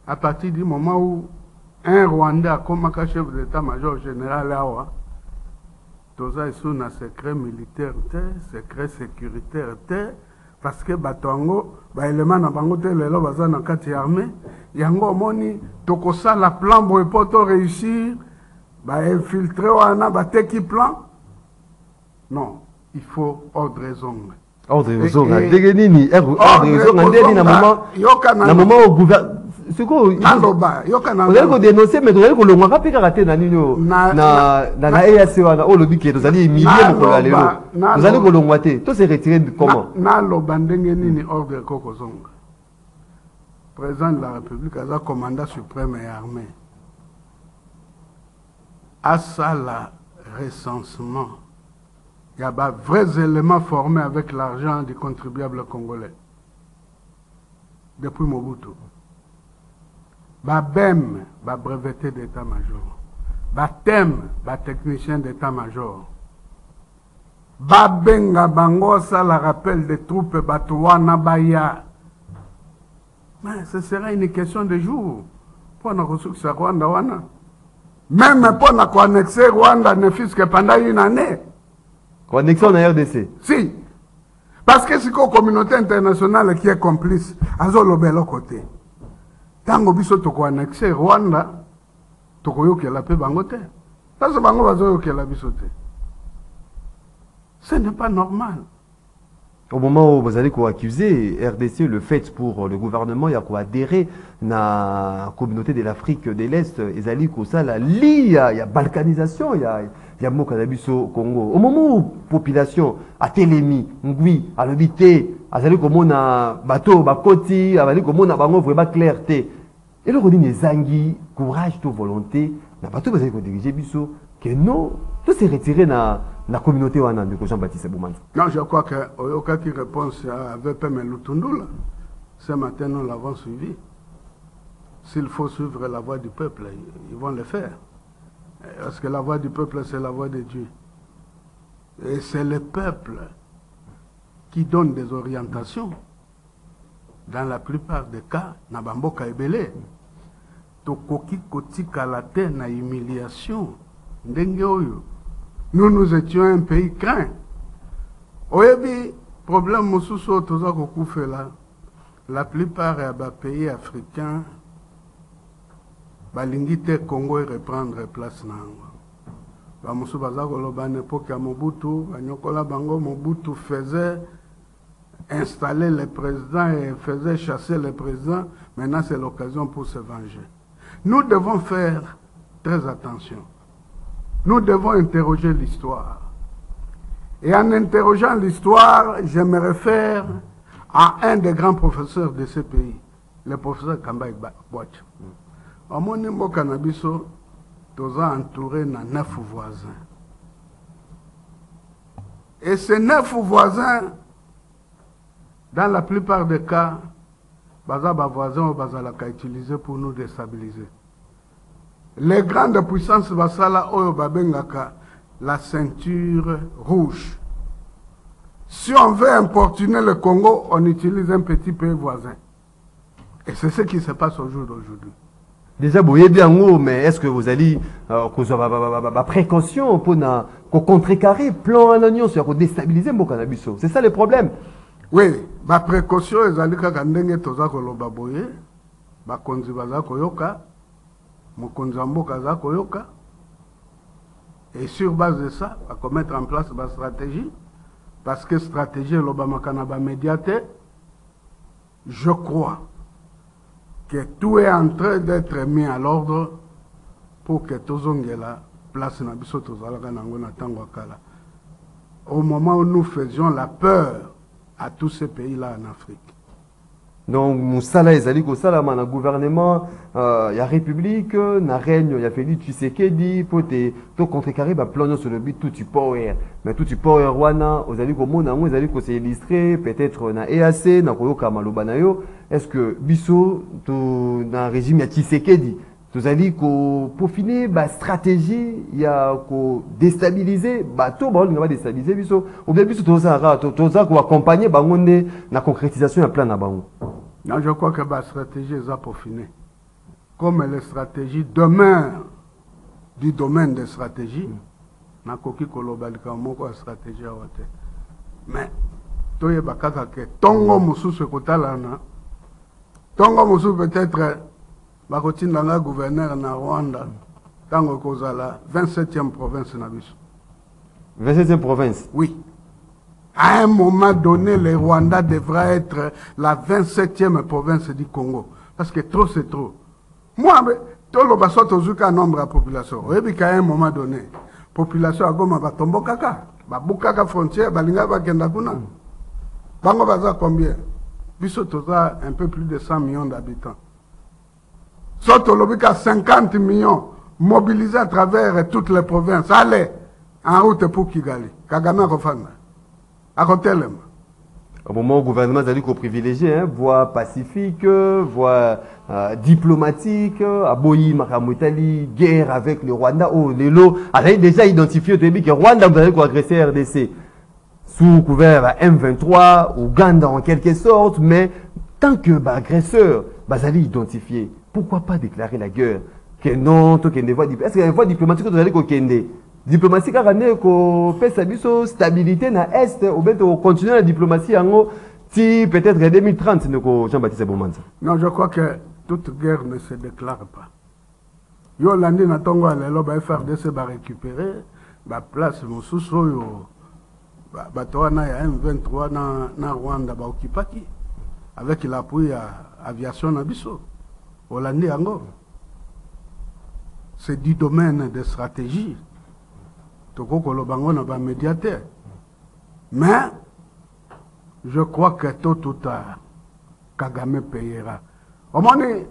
à partir du moment où un Rwandais a comme chef d'état-major général awa toza iso na secret militaire te secret sécuritaire te parce que batongo ba élément na bango te lelo baza na kati armée yango moni tokosala plan boye po to réussir ba infiltrer wana ba teki plan non. Il faut ordre raison. Ordre raison. Degenini, ordre raison. Ndeni na moment au gouvernement. C'est quoi? Naloba. Yoka na. Vous allez dénoncer, mais vous allez ko longwa rapika raté na nino. Na EAC wana. Oh lobi ke vous allez milliers ko lelo. Vous allez ko longwa te. To se retirer comment? Naloba ndenge nini ordre koko zonga. Président de la République aza commandant suprême et armée. Asala recensement. Il y a des vrais éléments formés avec l'argent des contribuables congolais. Depuis Mobutu. BABEM, breveté d'état-major, BATEM, technicien d'état-major, BABENGA bango ça la rappel des troupes Batouana Baya. Mais ce serait une question de jour pour nous ressources à Rwanda. Même pour nous connexer Rwanda ne fût que pendant une année. Connexion en RDC. Si. Parce que c'est la communauté internationale qui est complice à l'autre côté. Tant que biso toko annexé Rwanda, toko yo la paix bangote. Ça c'est bango bazo yo la bisote. Ce n'est pas normal. Au moment où vous allez accuser RDC, le fait pour le gouvernement, il y a quoi adhérer à la communauté de l'Afrique de l'Est, ils ko ça la il y a balkanisation, il y a mo Kanabiso Congo. Au moment où la population a télémi, ngui, a l'habité, azali komona bateau, bakoti, azali komona bango vraiment clarté. Et le redit les zangi, courage, to volonté, na bateau vous allez diriger biso que non, tout s'est retiré na la communauté wana de Jean-Baptiste Boumanza. Non, je crois que Oyoka qui répond à VPM Lutundula, ce matin nous l'avons suivi. S'il faut suivre la voie du peuple, ils vont le faire. Parce que la voie du peuple, c'est la voie de Dieu. Et c'est le peuple qui donne des orientations. Dans la plupart des cas, Nabamboka Ebele, Tokoki Kotika la terre na humiliation. Ndenge oyo. Nous étions un pays craint. Oyebi, problème mosusu toza kokufe là. La plupart des pays africains, balingi te Congo et reprendre place nango. Ba musu baza koloba n'époque ya Mobutu, banyokola bango Mobutu faisait installer le président et faisait chasser le président. Maintenant c'est l'occasion pour se venger. Nous devons faire très attention. Nous devons interroger l'histoire. Et en interrogeant l'histoire, je me réfère à un des grands professeurs de ce pays, le professeur Kambaï Boach. Au Monimbo Canabiso, nous avons entouré de 9 voisins. Et ces 9 voisins, dans la plupart des cas, les voisins sont utilisés pour nous déstabiliser. Les grandes puissances basala oyo babengaka la ceinture rouge. Si on veut importuner le Congo, on utilise un petit pays voisin. Et c'est ce qui se passe au jour d'aujourd'hui. Déjà, vous voyez bien, mais est-ce que vous allez précaution pour contrecarrer plan à l'oignon, c'est-à-dire déstabiliser mon cannabis? C'est ça le problème. Oui, ma précaution est d'aller quand ndenge toza koloba boye, ba konzi baza koyoka, mokonzi mboka za koyoka, et sur base de ça, on va mettre en place ma stratégie, parce que stratégie l'obama kanaba médiaté, je crois que tout est en train d'être mis à l'ordre pour que tozongela place na biso tozalaka nango na tango kala. Au moment où nous faisions la peur à tous ces pays-là en Afrique. Donc, Moussala ezali ko sala na gouvernement ya république na règne ya Félix Tshisekedi pour to contrecarrer ba plan sur le but tout tu power mais tout tu power wana ozali ko mona ngo ezali ko se illustrer peut-être na EAC na koyoka maloba na yo est-ce que biso to na régime ya Tshisekedi tozali ko peaufiner ba stratégie ya ko déstabiliser bato ba nga ba déstabiliser biso ou bien biso toza ko accompagner bango nde na concrétisation ya plan na bango. Non, je crois que la stratégie est peaufinée. Comme les stratégies demeurent du domaine des stratégies, na koki kolobalika moko stratégie à wote. Mais toye bakaka ke tongo mususu kotalana. Tongo mususu peut-être bakotinda nga gouverneur na Rwanda tango kozala 27e province na biso. 27e province. Oui. À un moment donné, le Rwanda devra être la 27e province du Congo. Parce que trop, c'est trop. Moi, tout le basso tozuka nombre de population. Et puis, à un moment donné, population a goma batombo kaka. Babukaka frontière, balinga bakenda kuna. Bango baza combien? Biso toza un peu plus de 100 millions d'habitants. Soto lobika 50 millions mobilisés à travers toutes les provinces. Allez, en route pour Kigali. Kagame Rofana. au moment où le gouvernement a dit qu'on privilégié, hein, voie pacifique, voie diplomatique, Aboyi, Makamutali, guerre avec le Rwanda. Oh, les lots, avait déjà identifié au début que Rwanda vous avez agressé RDC sous couvert à M23, Ouganda en quelque sorte, mais tant que agresseur, vous allez identifier, pourquoi pas déclarer la guerre? Que non, est-ce qu'il y a une voie diplomatique que vous allez kende? Diplomatie car ane ko pesa biso stabilité na est ou bien continuer la diplomatie en si peut-être 2030 ne Jean-Baptiste Bomanza. Non, je crois que toute guerre ne se déclare pas. Yo landi na tongo alelo ba FRDC ba récupérer ba place mosusu yo ba toana ya M23 na Rwanda ba occupaki avec l'appui à aviation na biso. Hollandais yango. C'est du domaine de stratégie. Toko lobango na ba médiateur. Mais je crois que tôt ou tard Kagame payera. Omoni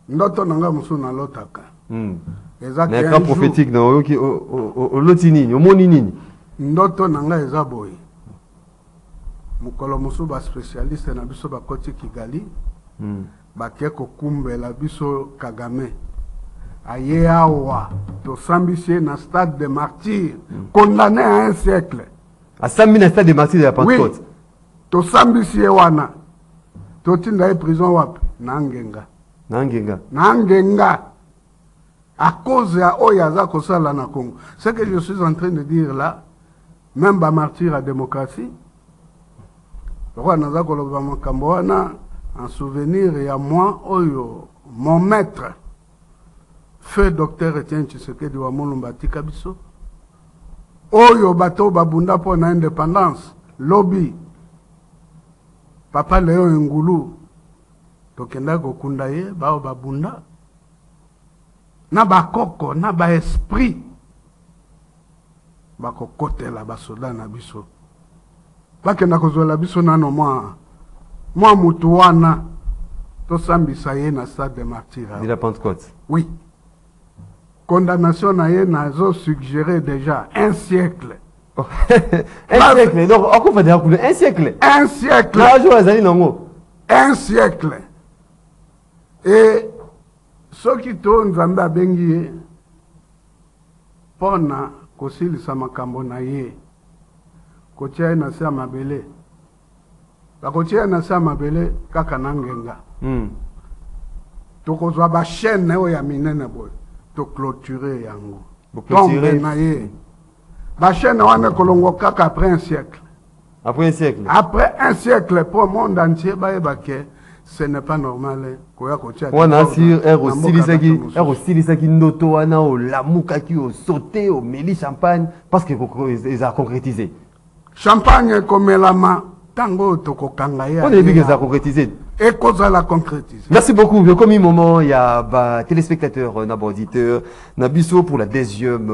ndoto nanga musu na lotaka. Mais un prophétique non o lotini omoni nini. Ndoto nanga eza boy. Mukolo musu ba spécialiste na biso ba koti Kigali. Ba keko kumbela biso Kagame. Aye awa to sambisie na stade de martyr condamné à un siècle. À 100 000 stade de martyr de la Pentecôte. Oui. To sambisie wana. To tinda prison wapi nangenga. Nangenga. À cause de Oyaza Kosala na Congo. Ce que je suis en train de dire là, même ba martyr à démocratie. Rwanda Koloba Makamboana en souvenir et à moi oyo mon maître Feu docteur Etienne Tshisekedi wa Mulumba Tikabiso. Oyo bato babunda po na indépendance. Lobby. Papa Léo Ngulu. Tokenda kokunda ye bao babunda. Na bakoko, na ba esprit. Bako kote la basoda na biso. Bakenda kozwela biso nano moi mutu wana tosambisa ye na stade de martyr. De la Pentecôte. Oui. Condamnation na ye nazo suggéré déjà un siècle. Oh. Un siècle. Donc on va dire un siècle. Un siècle. Un siècle. Et ceux qui tournent Nzamba bengi pona kosilisa makambo na ye kotia na sa mabele. Ba kotia na sa mabele kaka nangenga. Tokozwa ba chaîne o ya minene boy. To clôturer yango. Clôturer na ye. Ba chaîne wana kolongo kaka après un siècle. Après un siècle. Après un siècle pour le monde entier ce n'est pas normal koya kotia. On a sur aussi lisaki noto wana o lamuka ki o sauté o meli champagne parce que ils a concrétisé. Champagne comme lama tango toko kanga ya. On a vu qu'ils a concrétisé. Et cause la concrétise. Merci beaucoup. Comme un moment, il y a téléspectateurs, auditeur, Nabiso pour la deuxième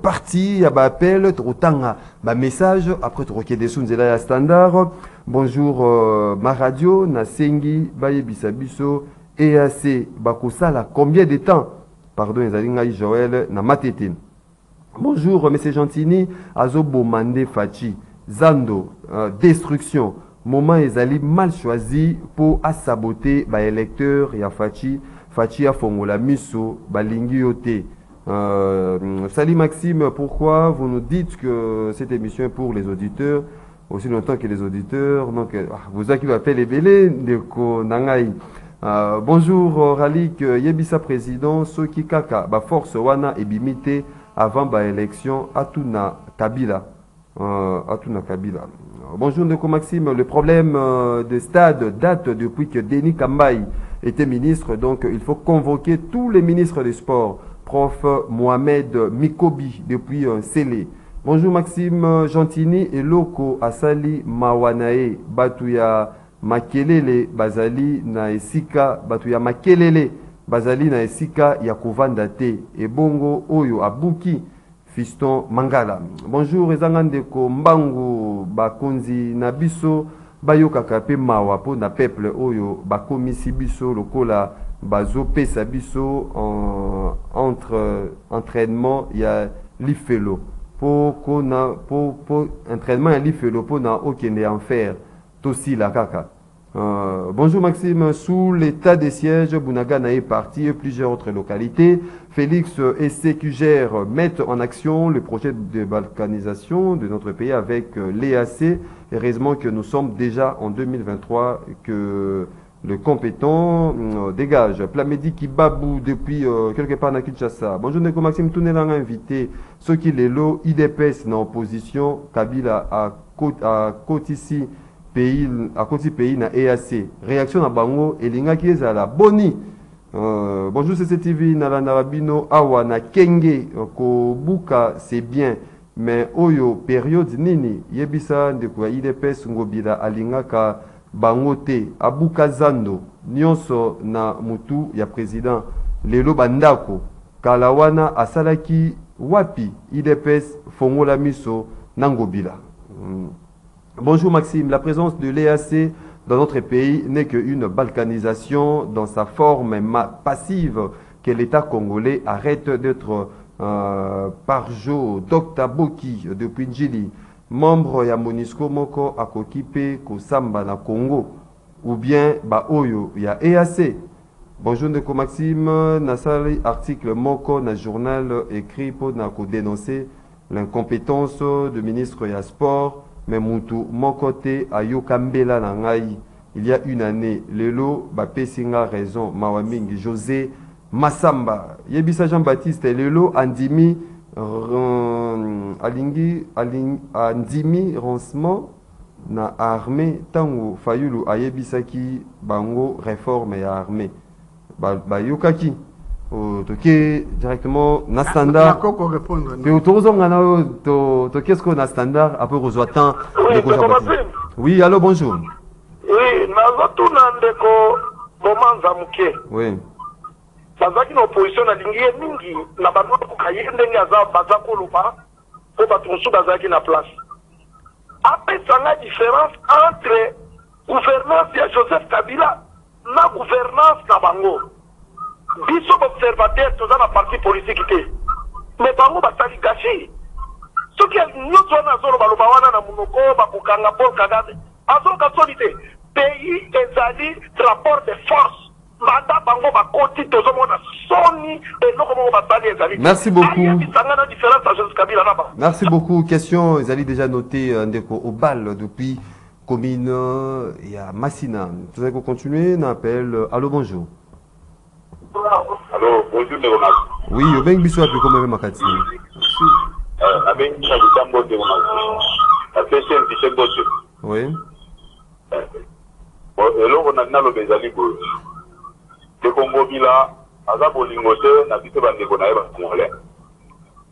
partie. Il y a appel, autant message. Après, tu requiers des sous, à standard. Bonjour, ma radio, Nasengi, Baye Bisabiso, EAC, Bakosala. Combien de temps? Pardon, Zalinga Joël, Namatete. Bonjour, M. Gentini, Azobo Mande Fachi, Zando, destruction. Moment ezali mal choisi pour saboter ba électeur ya Fachi a fongola miso balingi yote. Salut Maxime, pourquoi vous nous dites que cette émission est pour les auditeurs aussi longtemps que les auditeurs, donc vous avez qui appelle les belés de Konangai. Bonjour Ralik Yebisa président Soki Kaka ba force wana ebimité avant ba élection Atuna Kabila. Bonjour Ndeko Maxime, le problème de stade date depuis que Denis Kambaï était ministre, donc il faut convoquer tous les ministres des sports, prof Mohamed Mikobi depuis Sélé. Bonjour Maxime Gentini et Loko Asali Mawanae, Batuya Makelele Bazali na Esika, Batuya Makelele Bazali na Esika Yakovandate et Bongo Oyo Abuki. Fiston Mangala. Bonjour, Ezangandeko Mbangu Bakonzi Nabiso Bayoka Kape Mawa po na peuple Oyo Bakomisi Biso Lokola Bazo Pesa Biso entre entraînement ya Lifelo. Po entraînement ya Lifelo po na okende en faire. Tossi la Kaka. Bonjour Maxime, sous l'état des sièges, Bounagana est parti et plusieurs autres localités. Félix et CQGR mettent en action le projet de balkanisation de notre pays avec l'EAC. Heureusement que nous sommes déjà en 2023, que le compétent dégage. Plamedi Kibabou depuis quelque part à Kinshasa. Bonjour Neko Maxime, tout le monde invité. Ceux qui les lots, IDPS dans opposition, Kabila à Kotisi. Pays à côté pays na EAC réaction na bango elinga ki ezala boni bonjour CCTV na la narabino awa na kenge ko buka c'est bien mais oyo période nini yebisa ndeko ya IDPS ngobila alingaka bango te abuka zando nyonso na mutu ya président lelo bandako kalawana asalaki wapi IDPS fongola miso nangobila. Bonjour Maxime, la présence de l'EAC dans notre pays n'est qu'une balkanisation dans sa forme passive que l'État congolais arrête d'être Parjo Dr Boki de Pinjili, membre ya Monisco Moko Akokipe Kosamba na Congo ou bien Baoyo ya EAC. Bonjour Neko Maxime, Nasali article Moko na journal écrit pour dénoncer l'incompétence du ministre ya sport. Mais Moutou, mon côté, à Yokambela Nangai, il y a une année, Lelo, Bapesinga raison, Mawaming, José, Massamba, Yebisa Jean-Baptiste, Lelo, Andimi, Andimi, Rancement, na armée, Tango, Fayulu, Ayebisaki, Bango, réforme et armée. Yokaki. Toke directement na standard mais autorisons qu'est-ce qu'on a standard après rejoignant oui allô bonjour oui nazotuna ndeko bomanza muke oui bazaki na opposition na lingi mingi na bantu kokaye ndenge baza koluba po bato mosusu bazalaki na place apesanga différence entre gouvernance ya Joseph Kabila na gouvernance na bango biso observateur toza na parti politique te mais bango basali gashi soki nyonso wana azoloba loba wana na monoko bakokanga Paul Kagame azoloka soli te pays ezali rapport de force manda bango bakoti tozomona soni eloko moko basali ezali. Merci beaucoup. Bisanga différence à Joseph Kabila na ba. Merci beaucoup. Question ezali déjà noté ndeko au bal depuis commune ya Massina. Vous allez continuer na appel allô bonjour. Allô, bonjour Léonard. Oui, au bien biso api comme même makati. Avec une chambre de la question du chef. Oui. Elo on a nalo bezali bo. De Congo bila aza bolingote na biso bande ko na eba ngole.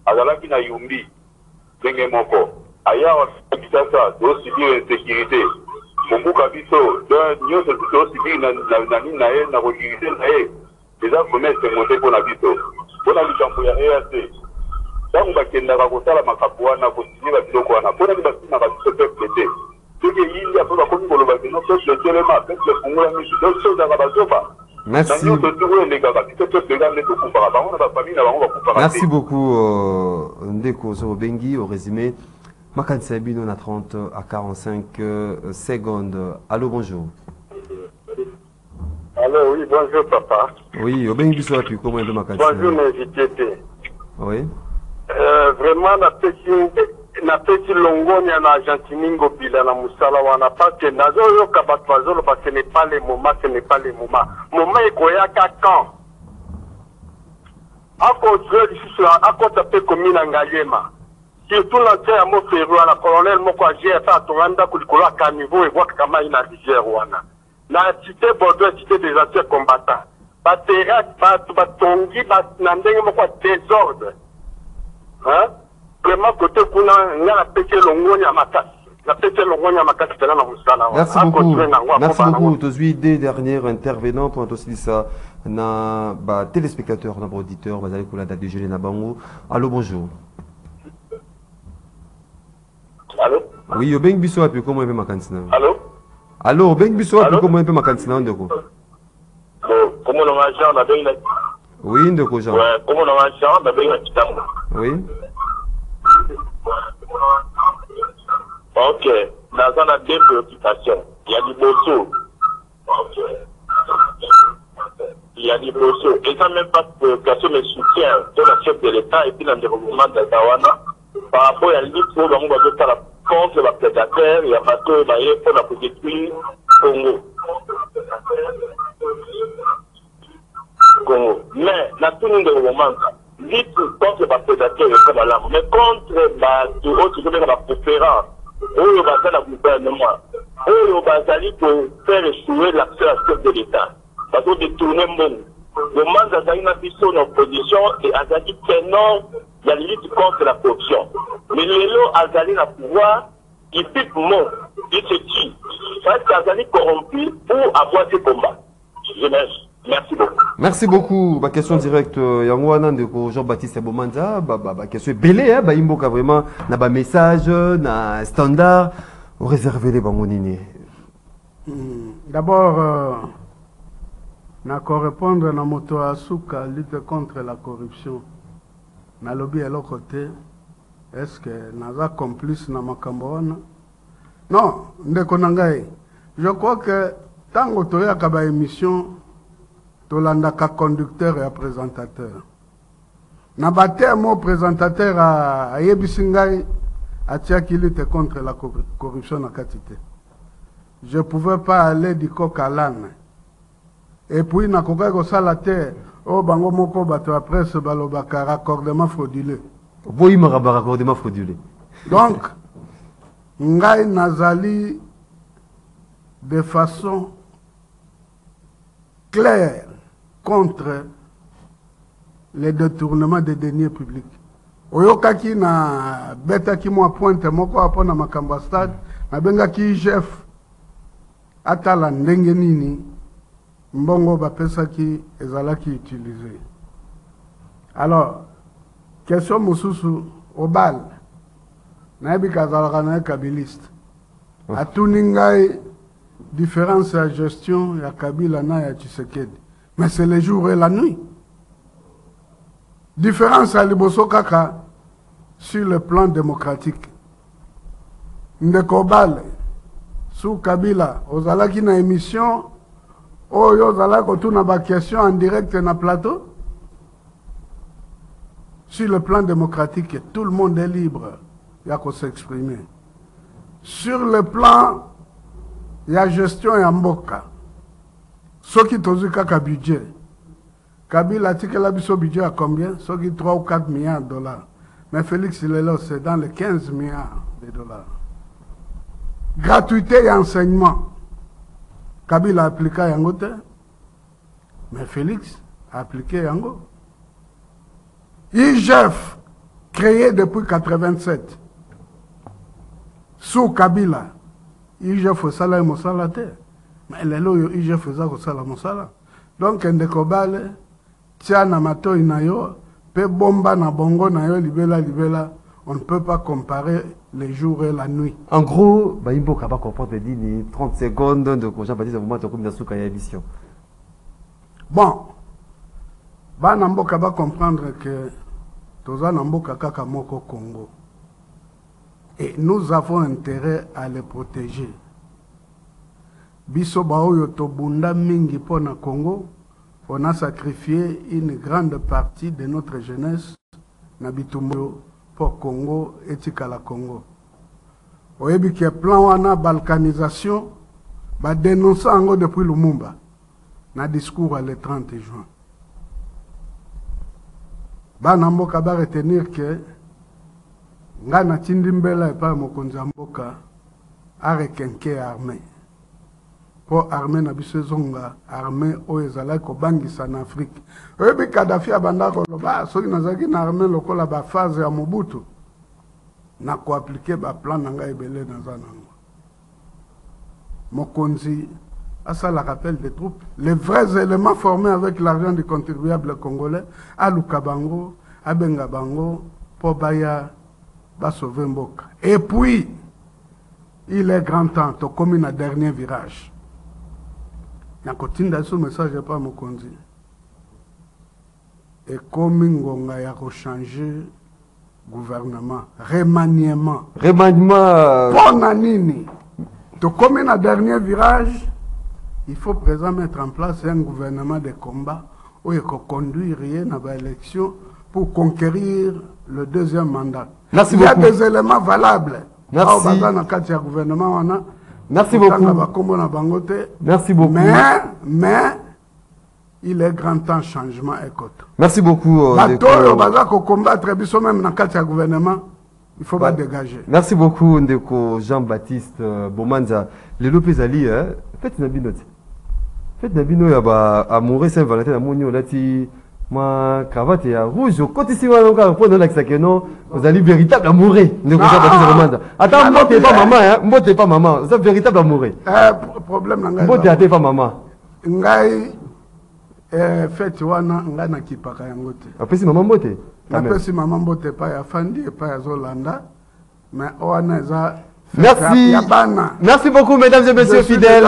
Azala kina yumbi denge moko. Aya wa kitasa do civil insécurité. Mbuka biso de nyoso do civil na ye na sécurité na ye. Les gens connaissent monter pour la biso. Pour la likambo ya EAC. Donc bakendaka kosala makapo wana kosinye babiloko wana. Pour la basi na babiso peuple te. Soki yindi apo bakomi koloba bino peuple telema peuple fungola misu. Donc soza ka bazoba. Merci. Merci beaucoup Ndeko Zorobengi au résumé. Makansa Bino na 30 à 45 secondes. Allô bonjour. Allô, oui, bonjour papa. Oui, au Bengi Biso api, comment est-ce que bonjour mes invités. Oui. Vraiment, na pesi longonia na Argentiningo bila na musala wana parce que nazo yo kabatwazolo parce que ce n'est pas le moment, ce n'est pas le moment. Moment ekoyaka quand. Ako zeli susu ako tape commune ngaliema. Surtout l'ancien amo ferro la colonel moko agir ça tonganda kulikolo ka niveau et voir kama ina rivière wana. Na cité Bordeaux, cité des anciens combattants. Batera, batongi, nandenge moko désordre. Hein? Vraiment, côté kuna, n'a pété longonia makasi. La pété longonia makasi, c'est là, merci beaucoup. Merci beaucoup. Tozui, des derniers intervenants pour aussi ça. Na, téléspectateurs, na auditeurs, vous allez la date de Gélé Nabango. Allô, bonjour. Allô? Oui, au Beng Bisso, puis comment est ma cantine? Allô? Allô, Beng Bisso, puis comment est ma cantine? Ndeko? Comment on a Jean, la Beng? Oui, Ndeko Jean. Ouais, comment on a Jean, la Beng? Oui. Ok, dans une deux préoccupations. Il y a du bosso. Il y a du bosso. Et ça même pas que question de soutien de la chef de l'État et puis l'environnement de Tawana par rapport à l'île pour le monde de la contre les prédateurs, il y a bateau et pour la détruire Congo. Mais la tournée de moment, lutte contre les prédateurs et pour la lame, mais contre la préférence, où il va faire le gouvernement, où il va aller pour faire échouer l'accès à la chef de l'État. Parce que détourner le monde. Le monde a une ambition en opposition et a dit que non, il y a lutte contre la corruption. Mais les lots a gagné le pouvoir, il pique mort, il se tue. Parce qu'il a gagné corrompu pour avoir ses combats. Merci beaucoup. Merci beaucoup. Ma question directe, Yangwana de Jean-Baptiste Bomanda, question belée, Imboka vraiment, na ba message, na standard, on réserve les bangonini. D'abord, na correspondre na moto asuka lutte contre la corruption. Na lobby à l'autre côté, est-ce que naza complice na makambo wana? Non, ndeko nangai. Je crois que tango toya kaba émission tolandaka conducteur et présentateur. Na bate mo présentateur a yebisingai a tiaki lutte contre la corruption na katite. Je pouvais pas aller du coq à l'âne. Et puis na koka ko sala terre o bango moko bato après ce balobaka raccordement frauduleux. Oui, ma raccordement frauduleux. Donc ngai nazali de façon claire contre les détournements des deniers publics. Oyokaki na betaki mo pointe moko apona makambo stade na bengaki chef atala ndenge nini mbongo bapesaki ezalaki utilisé. Alors question mususu obal na bikazalaka na kabiliste atuningai différence à gestion ya Kabila na ya Tshisekedi. Mais c'est le jour et la nuit. Différence à Liboso Kaka sur le plan démocratique. Ndekobal sous Kabila, ozalaki na émission, ozalaki otuna ba question en direct na plateau. Sur le plan démocratique, tout le monde est libre, il y a qu'à s'exprimer. Sur le plan il y a gestion et mboka. Ce qui tozu kaka budget. Kabila tikela biso budget à combien? Ce qui 3 ou 4 milliards de dollars. Mais Félix Lelo, c'est dans les 15 milliards de dollars. Gratuité et enseignement. Kabila a appliqué yango te. Mais Félix a appliqué yango. IGF, créé depuis 1987. Sous Kabila. IGF faut ça là et mosala te. Mais les lois IGF faisait que ça la mosala. Donc ndekobale tia na mato inayo pe bomba na bongo na yo libela on ne peut pas comparer les jours et la nuit. En gros, Imbo Kaba comprendre dit 30 secondes de Jean-Baptiste moment comme dans sous kaya émission. Bon. Ba na mboka ba comprendre que toza na mboka kaka moko Congo. Et nous avons intérêt à les protéger. Biso baoyo tobunda mingi pona Congo, on a sacrifié une grande partie de notre jeunesse na bitumbo pour Congo et Tikala Congo. Oyebi ki plan wana balkanisation ba dénoncer ango depuis Lumumba na discours le 30 juin. Ba na mboka ba retenir que ngana tindimbela et pas mokonzi mboka arekenke armée. Pour armée na biso zonga armée oyo ezalaki kobangisa na Afrique. Oyebi Kadhafi abanda koloba soki nazalaki na armée lokola ba phase ya Mobutu na ko appliquer ba plan na ngai ebele na zanango. Mokonzi à la rappel des troupes, les vrais éléments formés avec l'argent du contribuable congolais à Lukabango, à Bengabango, pour Baya, ba sauver Mboka. Et puis, il est grand temps, to comme un dernier virage. Na kotinda ce message pas Mokonzi. Et comme ngonga ya ko changer gouvernement, remaniement. Remaniement. Pona nini. comme un dernier virage, il faut présent mettre en place un gouvernement de combat où il faut conduire à l'élection pour conquérir le deuxième mandat. Merci beaucoup. Il y a beaucoup. des éléments valables. Merci. Merci beaucoup. Merci beaucoup. Mais il est grand temps changement et côte. Merci beaucoup. Combattre même dans le gouvernement, il faut pas dégager. Merci beaucoup Ndeko Jean-Baptiste Bomanza. Les Lopez Ali, faites une binote. Faites une binote à mourir Saint-Valentin à Mounio lati ma cravate est rouge. Côté si on a pour dans que non, vous allez véritable amoureux. Ndeko Jean-Baptiste Bomanza. Attends, moi t'es pas maman hein, moi t'es pas maman. C'est véritable amoureux. Problème là. Moi t'es pas maman. Ngai fait wana ngai na kipaka yangote. Après si maman bote. Après si maman bote pas ya Fandi et pas ya Zolanda, mais wana za. Merci. Merci beaucoup, mesdames et messieurs fidèles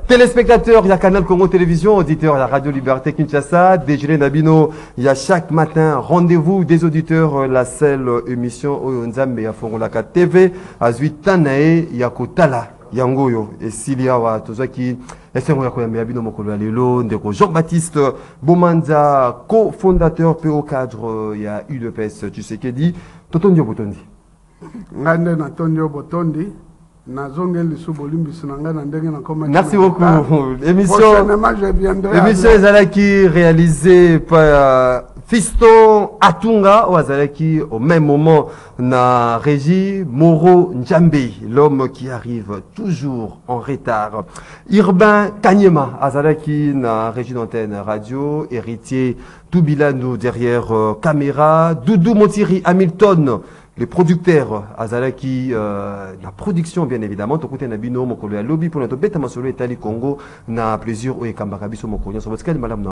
téléspectateurs. Il y a Canal Congo Télévision, auditeurs, il y a Radio Liberté Kinshasa, Déjeuner Nabino. Il y a chaque matin rendez-vous des auditeurs, la seule émission Oyonzambe ya Fongolaka TV, à Zuitanae, Yakotala, Yangoyo, et Silia wa Tozaki, et c'est moi qui Abino Mokolo Alelo, Ndeko Jean-Baptiste Bomanza, co-fondateur PO cadre, il y a UDPS, tu sais qui dit, Totondio Botondi. Merci beaucoup. Émission Ezalaki réalisée par Fiston Atunga Ozalaki au même moment na régie Moro Njambe, l'homme qui arrive toujours en retard. Urbain Kanyema Azalaki na régie d'antenne radio, héritier Toubilano derrière caméra, Doudou Montiri Hamilton. Les producteurs, Azalaki, la production bien évidemment, ton côté Nabino, mon collègue Lobby pour notre bête à Masolo et Tali Congo, n'a plaisir au Ekambakabiso, mon collègue, sur votre madame.